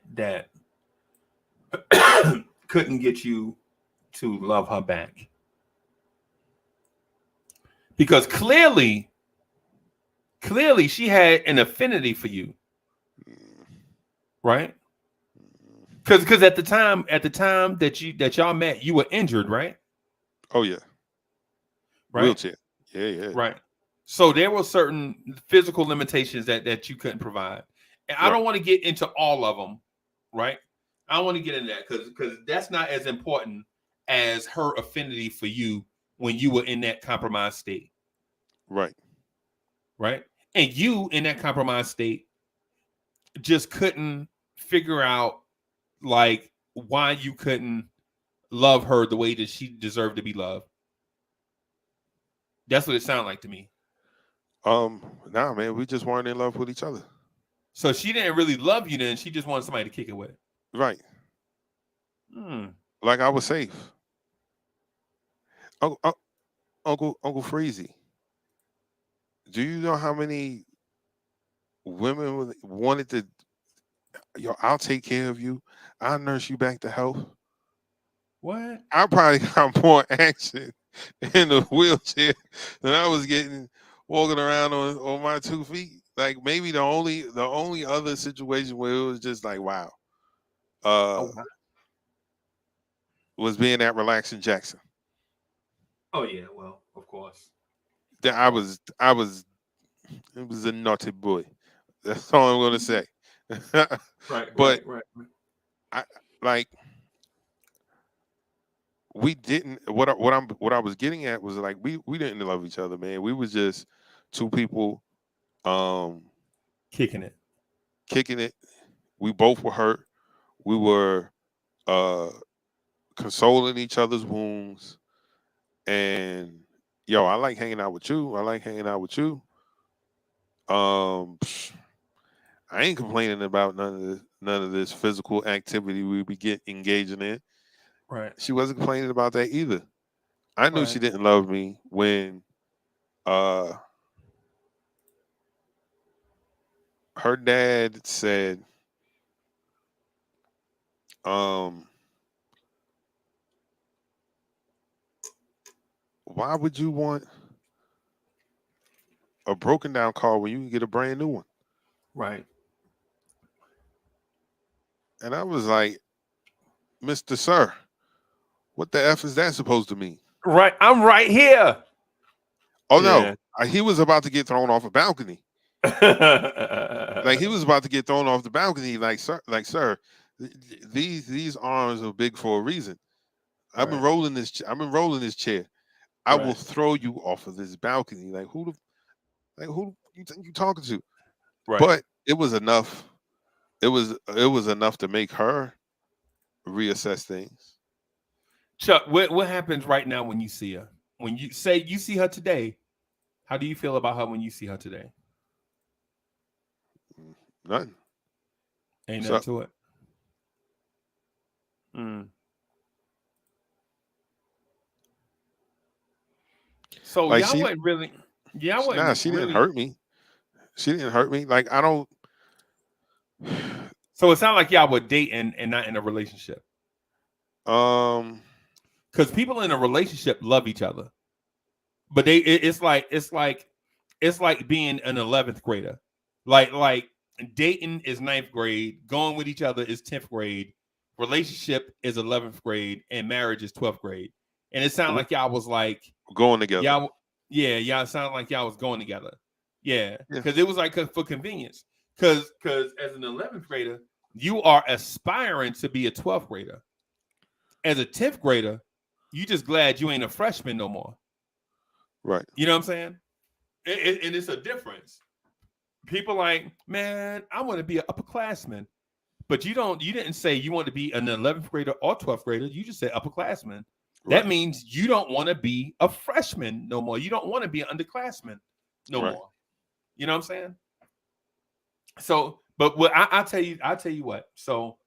couldn't get you to love her back. Because clearly she had an affinity for you. Right? Because at the time that y'all met, you were injured, right? Oh yeah. Right. Wheelchair. Yeah. Right. So there were certain physical limitations that you couldn't provide. And I don't want to get into all of them, right? I don't want to get into that because that's not as important as her affinity for you when you were in that compromised state. Right. Right. And you in that compromised state just couldn't figure out like why you couldn't love her the way that she deserved to be loved. That's what it sounded like to me. Nah, man, we just weren't in love with each other. So she didn't really love you then. She just wanted somebody to kick it with. Right. Like I was safe. Uncle Freezy, do you know how many women wanted to, I'll take care of you. I'll nurse you back to health. What? I probably got more action in the wheelchair than I was getting walking around on my 2 feet. Like maybe the only other situation where it was just like, wow. Was being at Relaxing Jackson. Oh yeah, well, of course. That it was a naughty boy. That's all I'm gonna say. But I like we didn't what I was getting at was like we didn't love each other, man. We was just two people kicking it. We both were hurt. We were consoling each other's wounds. And I like hanging out with you. I ain't complaining about none of this physical activity we be engaging in. Right. She wasn't complaining about that either. I knew she didn't love me when her dad said, why would you want a broken down car when you can get a brand new one? Right. And I was like, Mr. Sir, what the F is that supposed to mean? Right. I'm right here. Oh, yeah. No. He was about to get thrown off a balcony. Like he was about to get thrown off the balcony. Like, sir, these arms are big for a reason. I've been rolling this chair. I will throw you off of this balcony. Like who you think you talking to? Right. But it was enough. It was enough to make her reassess things. Chuck, what happens right now when you see her? When you say you see her today, how do you feel about her when you see her today? Nothing. Ain't nothing to it. So like y'all wasn't really. Yeah, I wasn't. She didn't hurt me. She didn't hurt me. Like I don't. So it sounded like y'all were dating and not in a relationship. Because people in a relationship love each other, but it's like being an 11th grader. Like dating is 9th grade, going with each other is 10th grade, relationship is 11th grade, and marriage is 12th grade. And it sounded like y'all was like going together. Y'all it sounded like y'all was going together. Yeah, because it was like for convenience. Because as an 11th grader, you are aspiring to be a 12th grader. As a 10th grader, you just glad you ain't a freshman no more. Right. You know what I'm saying? And it's a difference. People like, man, I want to be an upperclassman. But you didn't say you want to be an 11th grader or 12th grader. You just said upperclassman. Right. That means you don't want to be a freshman no more. You don't want to be an underclassman no more. You know what I'm saying? So, but what I'll tell you what. So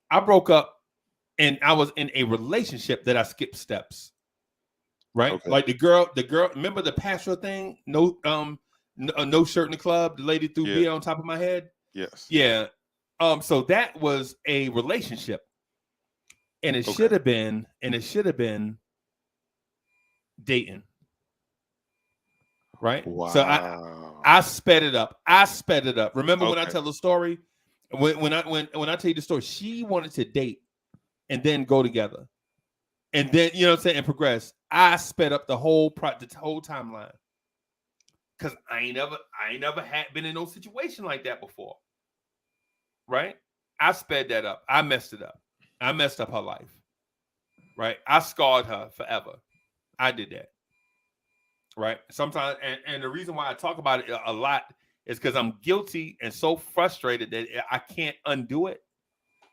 I broke up and I was in a relationship that I skipped steps. right? Okay. Like the girl. Remember the Pastor thing? No, no shirt in the club. The lady threw beer on top of my head. Yes. Yeah. So that was a relationship, and it should have been, dating. Right. Wow. So I sped it up. Remember when I tell the story? When I tell you the story, she wanted to date and then go together. And then, you know what I'm saying, and progress. I sped up the whole timeline. Cause I ain't never had been in no situation like that before. Right? I sped that up. I messed it up. I messed up her life. Right? I scarred her forever. I did that. Right? Sometimes, and the reason why I talk about it a lot is because I'm guilty and so frustrated that I can't undo it.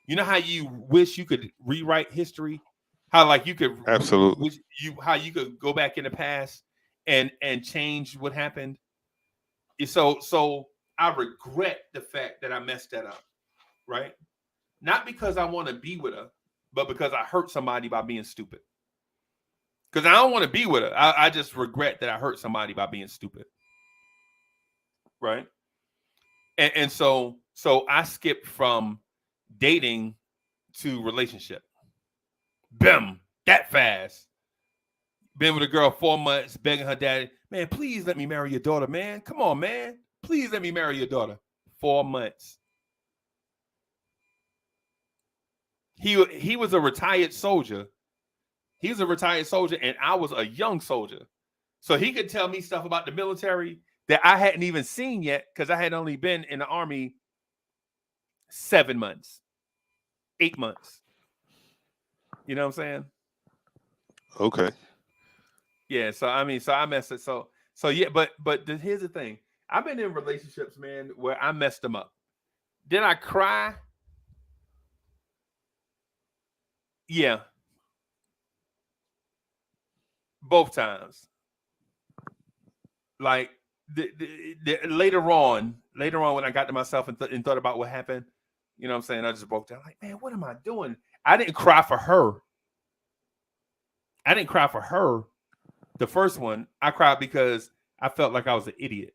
You know how you wish you could rewrite history? How like you could absolutely how you could go back in the past and change what happened. So I regret the fact that I messed that up, right? Not because I want to be with her, but because I hurt somebody by being stupid. Because I don't want to be with her. I just regret that I hurt somebody by being stupid. Right? And so I skipped from dating to relationship. Bim, that fast. Been with a girl 4 months, begging her daddy, man, please let me marry your daughter, man. Come on, man. Please let me marry your daughter. 4 months. He was a retired soldier. He was a retired soldier, and I was a young soldier. So he could tell me stuff about the military that I hadn't even seen yet because I had only been in the Army 7 months, 8 months. You know what I'm saying? Okay. Yeah. So I messed it. So yeah. But here's the thing. I've been in relationships, man, where I messed them up. Did I cry? Yeah. Both times. Like later on when I got to myself and thought about what happened, you know what I'm saying? I just broke down like, man, what am I doing? I didn't cry for her. The first one, I cried because I felt like I was an idiot.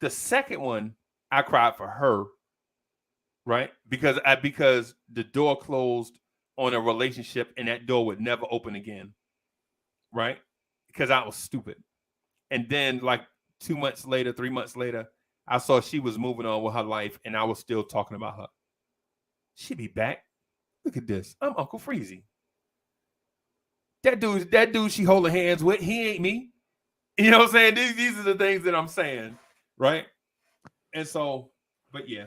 The second one, I cried for her, right? Because the door closed on a relationship and that door would never open again, right? Because I was stupid. And then like 2 months later, 3 months later, I saw she was moving on with her life and I was still talking about her. She'd be back. Look at this. I'm Uncle Freezy. That dude she holding hands with, he ain't me. You know what I'm saying? These are the things that I'm saying, right? And so, but yeah.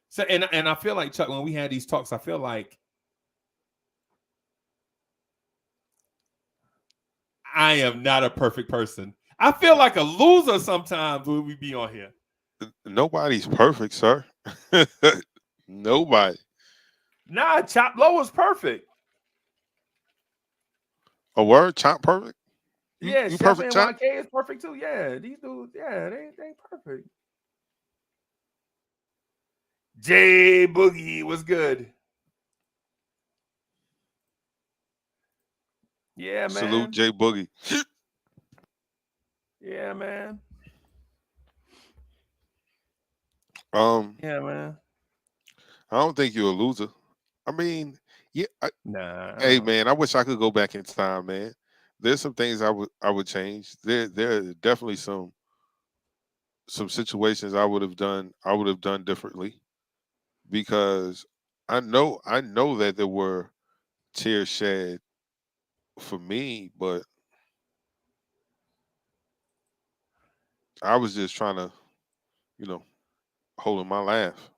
So and I feel like, Chuck, when we had these talks, I feel like I am not a perfect person. I feel like a loser sometimes when we be on here. Nobody's perfect, sir. Nobody. Nah, Chop Low was perfect. A word? Chop perfect? Yeah, you Chef perfect, Chop? NYK is perfect too. Yeah, these dudes, yeah, they perfect. J Boogie was good. Yeah, man. Salute J Boogie. Yeah, man. Yeah, man. I don't think you're a loser. I mean, yeah. Nah. Hey, man, I wish I could go back in time, man. There's some things I would change. There are definitely some situations I would have done differently, because I know that there were tears shed for me, but I was just trying to, holding my laugh.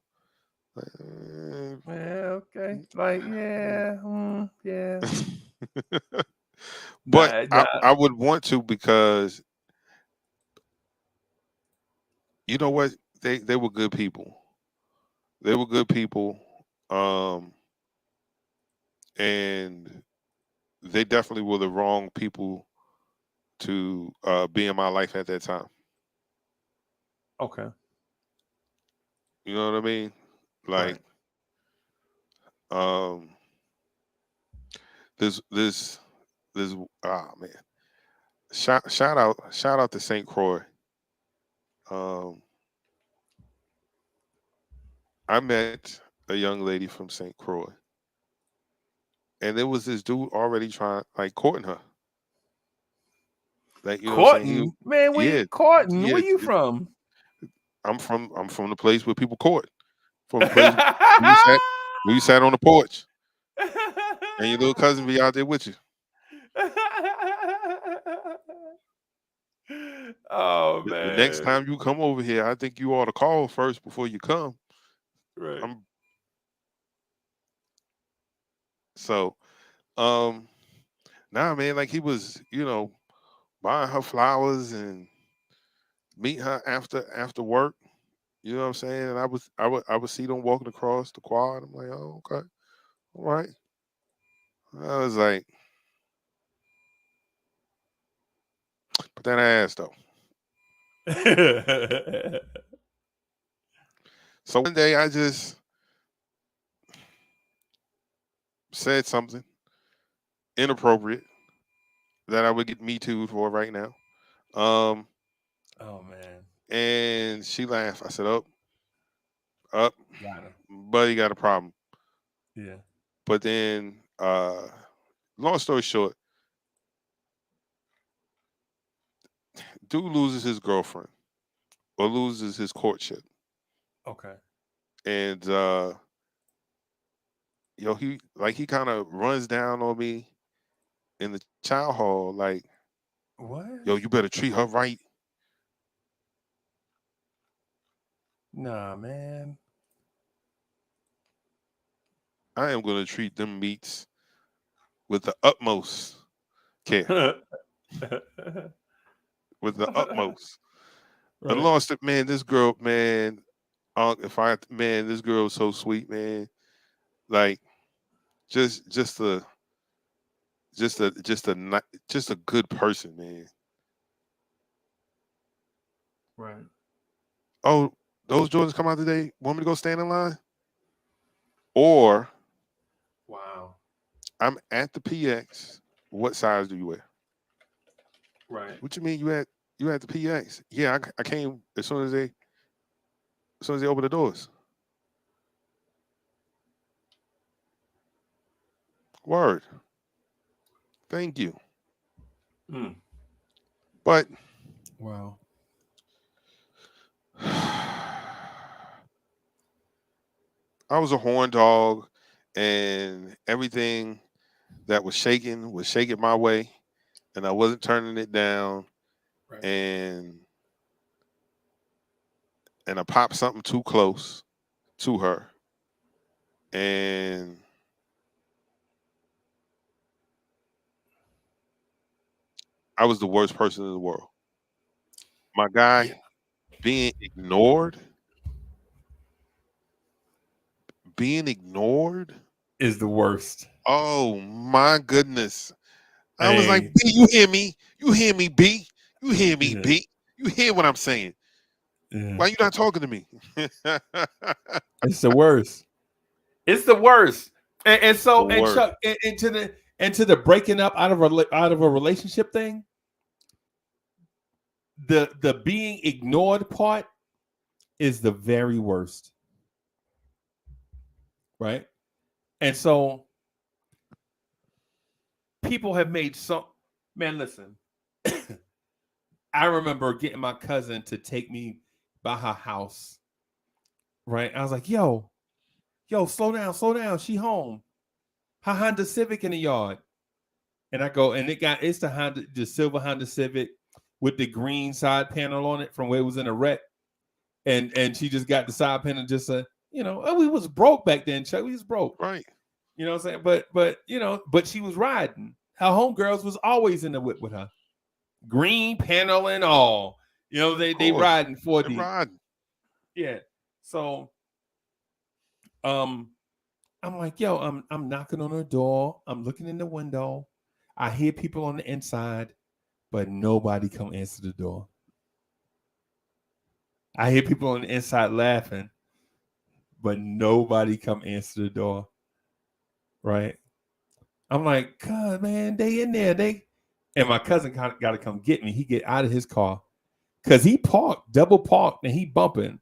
Yeah, okay. Like, yeah, yeah. But I would want to, because you know what? They were good people. They were good people. And they definitely were the wrong people to be in my life at that time. Okay. You know what I mean? Like, right. this ah man. Shout out to St. Croix. I met a young lady from St. Croix, and there was this dude already courting her. Like, you know what I'm saying? Courting? Man, where you courting? Where you from? I'm from the place where people court. From the place where you sat on the porch, and your little cousin be out there with you. Oh man! The next time you come over here, I think you ought to call first before you come. Right. Nah, man, like he was, buying her flowers and meeting her after work. You know what I'm saying? And I would see them walking across the quad. I'm like, oh, okay, all right. I was like, but that ass though. So one day I just said something inappropriate that I would get Me Too'd for right now. Oh man. And she laughed. I said, up, Got her. buddy got a problem. Yeah. But then, long story short, dude loses his girlfriend or loses his courtship. Okay. And he kind of runs down on me in the child hall, like, what? Yo, you better treat her right. Nah, man. I am going to treat them meats with the utmost care. With the utmost. Right. I lost it, man. This girl, man. This girl is so sweet, man. Like, just a good person, man. Right. Oh, those Jordans come out today. Want me to go stand in line? Or, wow, I'm at the PX. What size do you wear? Right. What you mean you at the PX? Yeah, I came as soon as they open the doors. Word. Thank you. But wow. I was a horn dog, and everything that was shaking my way, and I wasn't turning it down. Right. And I popped something too close to her, and I was the worst person in the world. My guy being ignored is the worst. Oh my goodness. I was like, B, you hear me? You hear me, B? You hear me, B? You hear what I'm saying? Why you not talking to me? It's the worst. It's the worst. And so, The and worst. Chuck, into the breaking up out of a relationship thing, the being ignored part is the very worst. Right? And so people have made some, man, listen. I remember getting my cousin to take me by her house. Right? I was like, yo, slow down. She home. Her Honda Civic in the yard. And I go, and it's the silver Honda Civic with the green side panel on it from where it was in a wreck. And she just got the side panel just we was broke back then, Chuck. We was broke. Right. You know what I'm saying? But she was riding. Her homegirls was always in the whip with her. Green panel and all. They riding 4D. Riding. Yeah. So I'm like, yo, I'm knocking on her door. I'm looking in the window. I hear people on the inside, but nobody come answer the door. I hear people on the inside laughing, but nobody come answer the door. Right? I'm like, God, man, they in there. And my cousin got to come get me. He get out of his car because he double parked, and he bumping.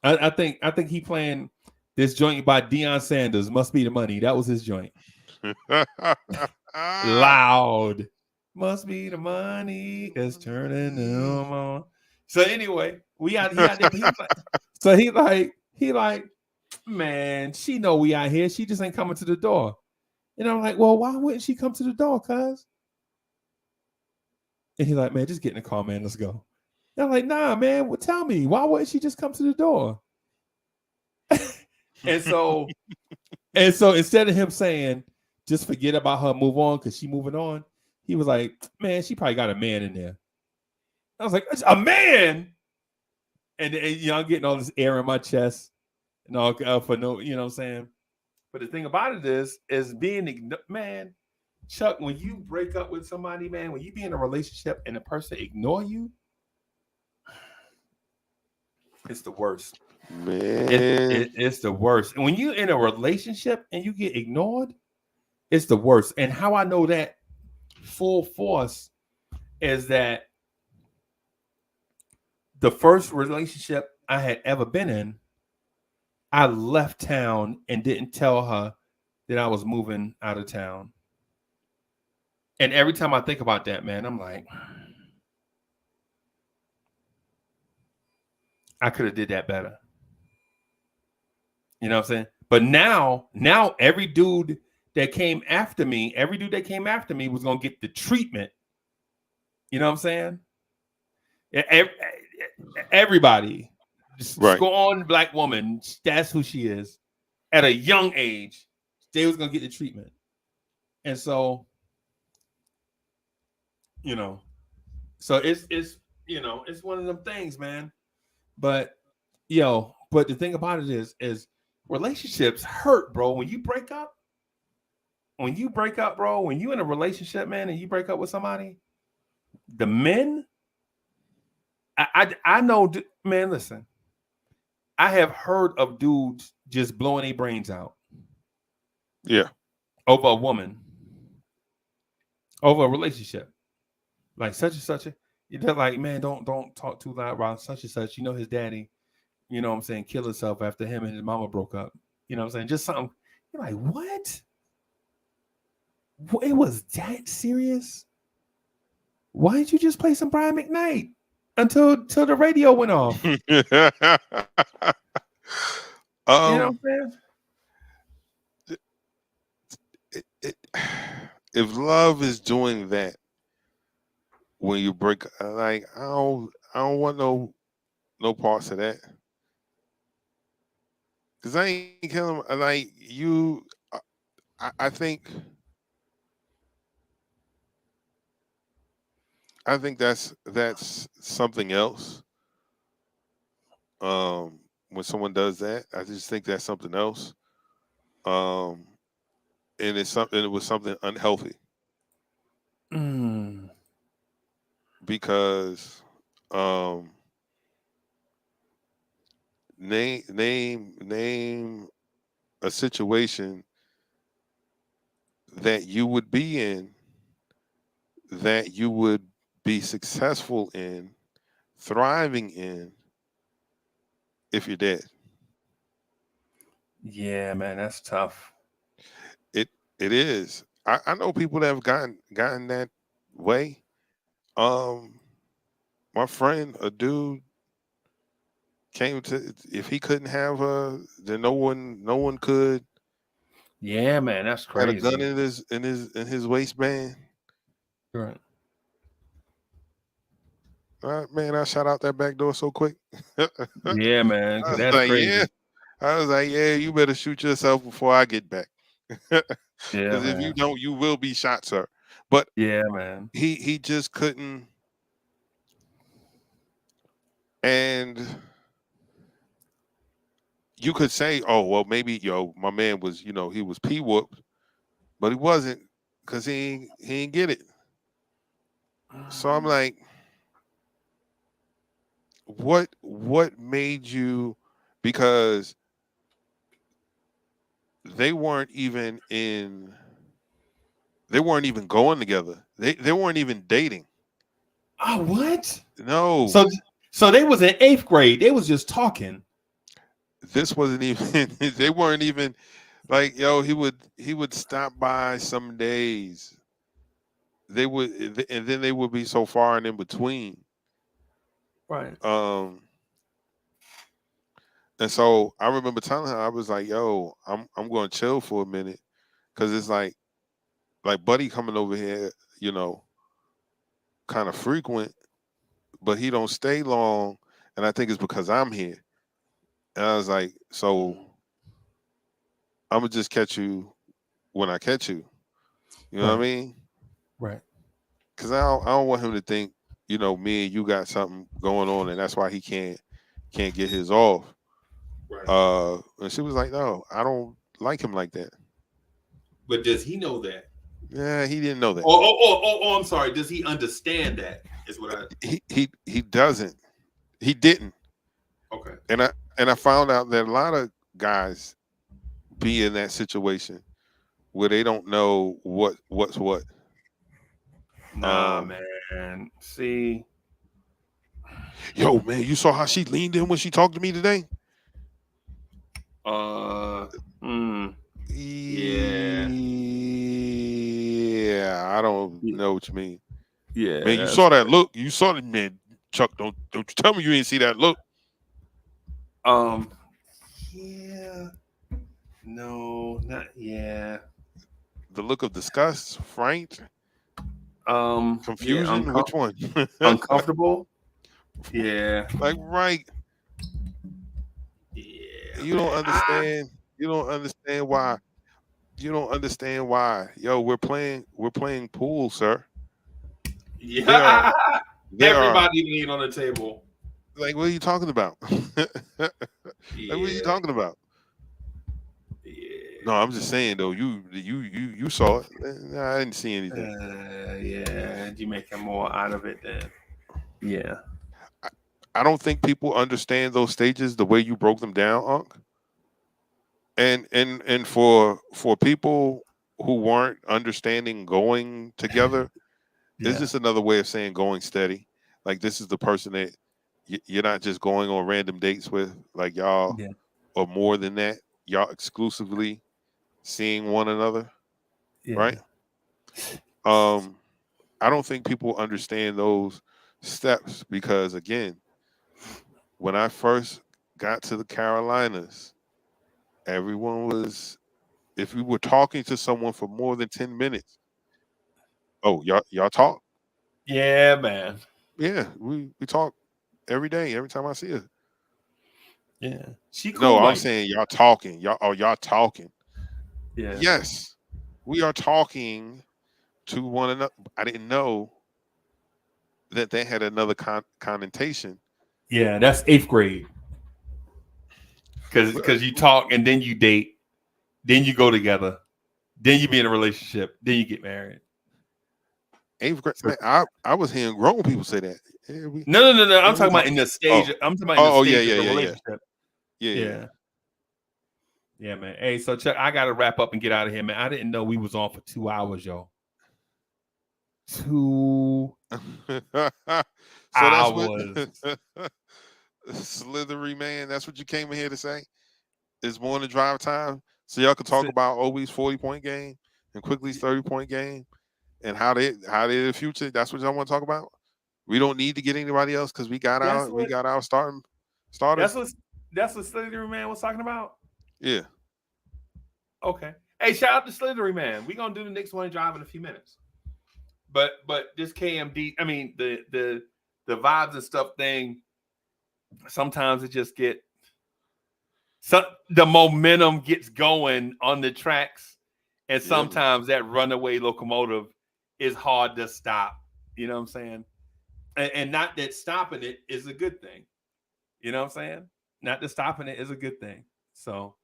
I think he playing this joint by Deion Sanders. Must Be the Money. That was his joint. Loud. Must be the money that's turning them on. So anyway, he out there. He like, man, she know we out here. She just ain't coming to the door. And I'm like, well, why wouldn't she come to the door, cuz? And he's like, man, just get in the car, man. Let's go. And I'm like, nah, man, well, tell me, why wouldn't she just come to the door? and so instead of him saying, just forget about her, move on, because she moving on, he was like, man, she probably got a man in there. I was like, a man? And I'm getting all this air in my chest and all for no, you know what I'm saying? But the thing about it is being, man, Chuck, when you break up with somebody, man, when you be in a relationship and the person ignore you, it's the worst. Man. It's the worst. And when you're in a relationship and you get ignored, it's the worst. And how I know that full force is that the first relationship I had ever been in, I left town and didn't tell her that I was moving out of town. And every time I think about that, man, I'm like, I could have did that better. You know what I'm saying? But now every dude that came after me was going to get the treatment. You know what I'm saying? Everybody. Right. Scorn black woman, that's who she is. At a young age, they was going to get the treatment. And so, so it's it's one of them things, man. But but the thing about it is relationships hurt, bro. When you break up, bro, when you in a relationship, man, and you break up with somebody, the men, I know, man, listen, I have heard of dudes just blowing their brains out. Yeah. Over a woman. Over a relationship. Like such and such. They're like, man, don't talk too loud around such and such. His daddy, you know what I'm saying, killed himself after him and his mama broke up. You know what I'm saying? Just something. You're like, what? It was that serious? Why didn't you just play some Brian McKnight until the radio went off? You know what I'm saying? If love is doing that when you break, like I don't want no parts of that. Cause I ain't killing like you. I think that's something else. When someone does that, I just think that's something else. And it's something. It was something unhealthy. Because name a situation that you would be in, that you would be successful in, thriving in, if you're dead. Yeah, man, that's tough. It is. I know people that have gotten that way. My friend, a dude, came to, if he couldn't have her, then no one could. Yeah, man, that's crazy. Had a gun in his waistband. Right. Man, I shot out that back door so quick. Yeah, man, that's like, crazy. yeah. I was like, yeah, you better shoot yourself before I get back. Because if you don't, you will be shot, sir. But yeah, man, he just couldn't. And you could say, oh, well, maybe my man was, he was P-whooped, but he wasn't, because he ain't get it. So I'm like, what made you? Because they weren't even in They weren't even going together. They weren't even dating. Oh, what? No. So they was in 8th grade. They was just talking. This wasn't even. They weren't even like, yo. He would stop by some days. They would, and then they would be so far and in between. Right. And so I remember telling her, I was like, yo, I'm going to chill for a minute, because it's like Buddy coming over here, you know, kind of frequent, but he don't stay long, and I think it's because I'm here. And I was like, so I'm gonna just catch you when I catch you. You know what I mean? Right. Because I don't want him to think, you know, me and you got something going on, and that's why he can't get his off. Right. And she was like, no, I don't like him like that. But does he know that? Yeah, he didn't know that. Oh, I'm sorry. Does he understand that? Is what I he doesn't. He didn't. Okay. And I found out that a lot of guys be in that situation where they don't know what's what. Nah, man. See. Yo, man, you saw how she leaned in when she talked to me today? Yeah, I don't know what you mean. Yeah, man, you saw that look. You saw it, man. Chuck, don't you tell me you didn't see that look. Yeah. No, not yeah. The look of disgust, fright, confusion. Yeah, Which one? Uncomfortable. Yeah. Like, right. Yeah. You don't understand. You don't understand why. You don't understand why. Yo, we're playing pool, sir. Yeah. Everybody lean on the table. Like, what are you talking about? Like, what are you talking about? Yeah. No, I'm just saying though. You saw it. Nah, I didn't see anything. Yeah. You making more out of it then? Yeah. I don't think people understand those stages the way you broke them down, Unc. And for people who weren't understanding going together, it's just another way of saying going steady. Like, this is the person that you're not just going on random dates with, like y'all, or more than that, y'all exclusively seeing one another, right? I don't think people understand those steps, because again, when I first got to the Carolinas, everyone was, if we were talking to someone for more than 10 minutes, oh, y'all talk? Yeah, man. Yeah, we talk every day, every time I see her. Yeah. She cool. No, I'm saying y'all talking. Y'all talking. Yeah. Yes, we are talking to one another. I didn't know that they had another connotation. Yeah, that's 8th grade. Because you talk and then you date, then you go together, then you be in a relationship, then you get married. 8th grade. Man, I was hearing grown people say that. Yeah, no. I'm talking about in the stage. I'm talking about in the stage of the relationship. Yeah, man. Hey, so Chuck, I gotta wrap up and get out of here, man. I didn't know we was on for 2 hours, yo. 2 hours. That's what Slithery, man. That's what you came in here to say. It's more than drive time, so y'all can talk about Obi's 40-point game and Quickly's 30-point game and how they the future. That's what y'all want to talk about. We don't need to get anybody else because we got our starters. That's what Slithery Man was talking about. Yeah. Okay. Hey, shout out to Slithery Man. We're gonna do the next one drive in a few minutes. But this KMD, I mean the vibes and stuff thing. Sometimes it just the momentum gets going on the tracks, and sometimes that runaway locomotive is hard to stop. You know what I'm saying? And not that stopping it is a good thing. You know what I'm saying? Not that stopping it is a good thing. So,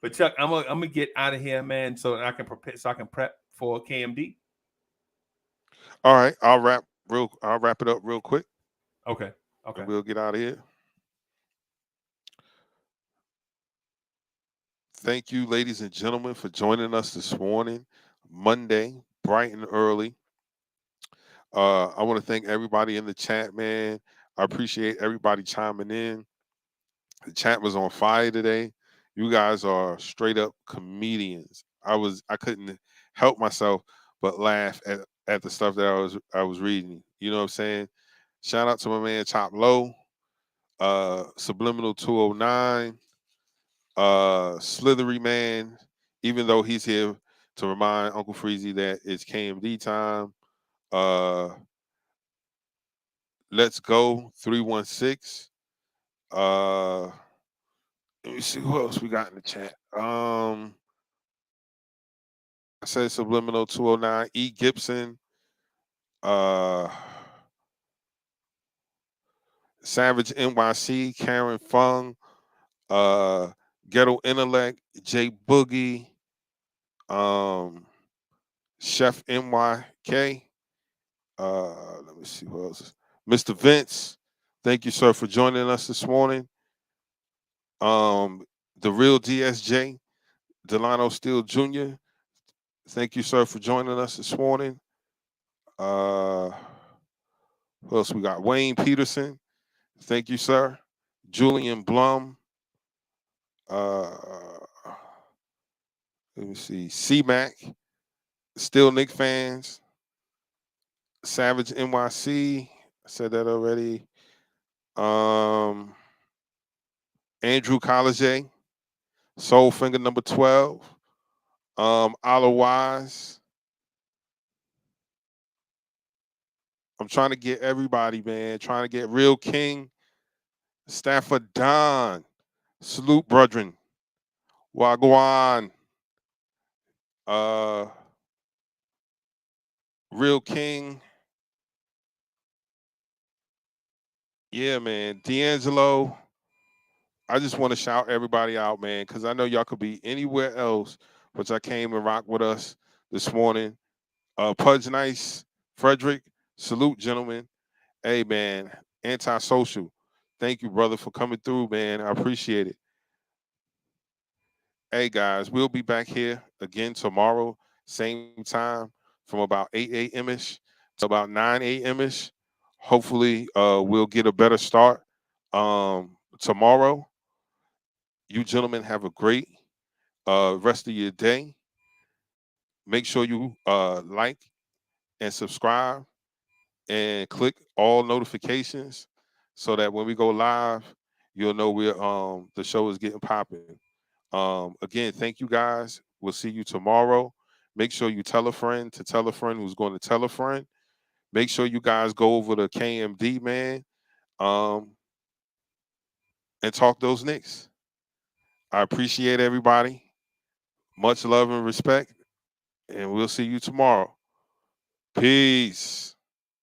but Chuck, I'm gonna get out of here, man, so I can prep for KMD. All right, I'll wrap it up real quick. Okay. We'll get out of here. Thank you, ladies and gentlemen, for joining us this morning, Monday, bright and early. I want to thank everybody in the chat, man. I appreciate everybody chiming in. The chat was on fire today. You guys are straight up comedians. I couldn't help myself but laugh at the stuff that I was reading. You know what I'm saying? Shout out to my man Chop Low, Subliminal 209, Slithery Man, even though he's here to remind Uncle Freezy that it's KMD time. Let's go 316. Let me see who else we got in the chat. I said Subliminal 209, E. Gibson, Savage NYC, Karen Fung, Ghetto Intellect, J Boogie, Chef NYK. Let me see who else. Mr. Vince, thank you, sir, for joining us this morning. The Real DSJ, Delano Steele Jr., thank you, sir, for joining us this morning. Who else we got? Wayne Peterson, thank you, sir. Julian Blum. Let me see. C-Mac, Still Nick fans. Savage NYC, I said that already. Andrew College, Soul Finger number 12. Oliver Wise. I'm trying to get everybody, man. Trying to get Real King, Stafford Don, Salute Brethren, Wagwan, Real King. Yeah, man. D'Angelo. I just want to shout everybody out, man, because I know y'all could be anywhere else, but y'all came and rocked with us this morning. Pudge Nice, Frederick, salute, gentlemen. Hey, man, Antisocial. Thank you, brother, for coming through, man. I appreciate it. Hey, guys, we'll be back here again tomorrow, same time, from about 8 a.m.-ish to about 9 a.m.-ish. Hopefully, we'll get a better start tomorrow. You gentlemen have a great rest of your day. Make sure you like and subscribe and click all notifications so that when we go live, you'll know we're the show is getting popping. Again, thank you guys. We'll see you tomorrow. Make sure you tell a friend to tell a friend who's going to tell a friend. Make sure you guys go over to KMD, man, and talk those Knicks. I appreciate everybody. Much love and respect. And we'll see you tomorrow. Peace.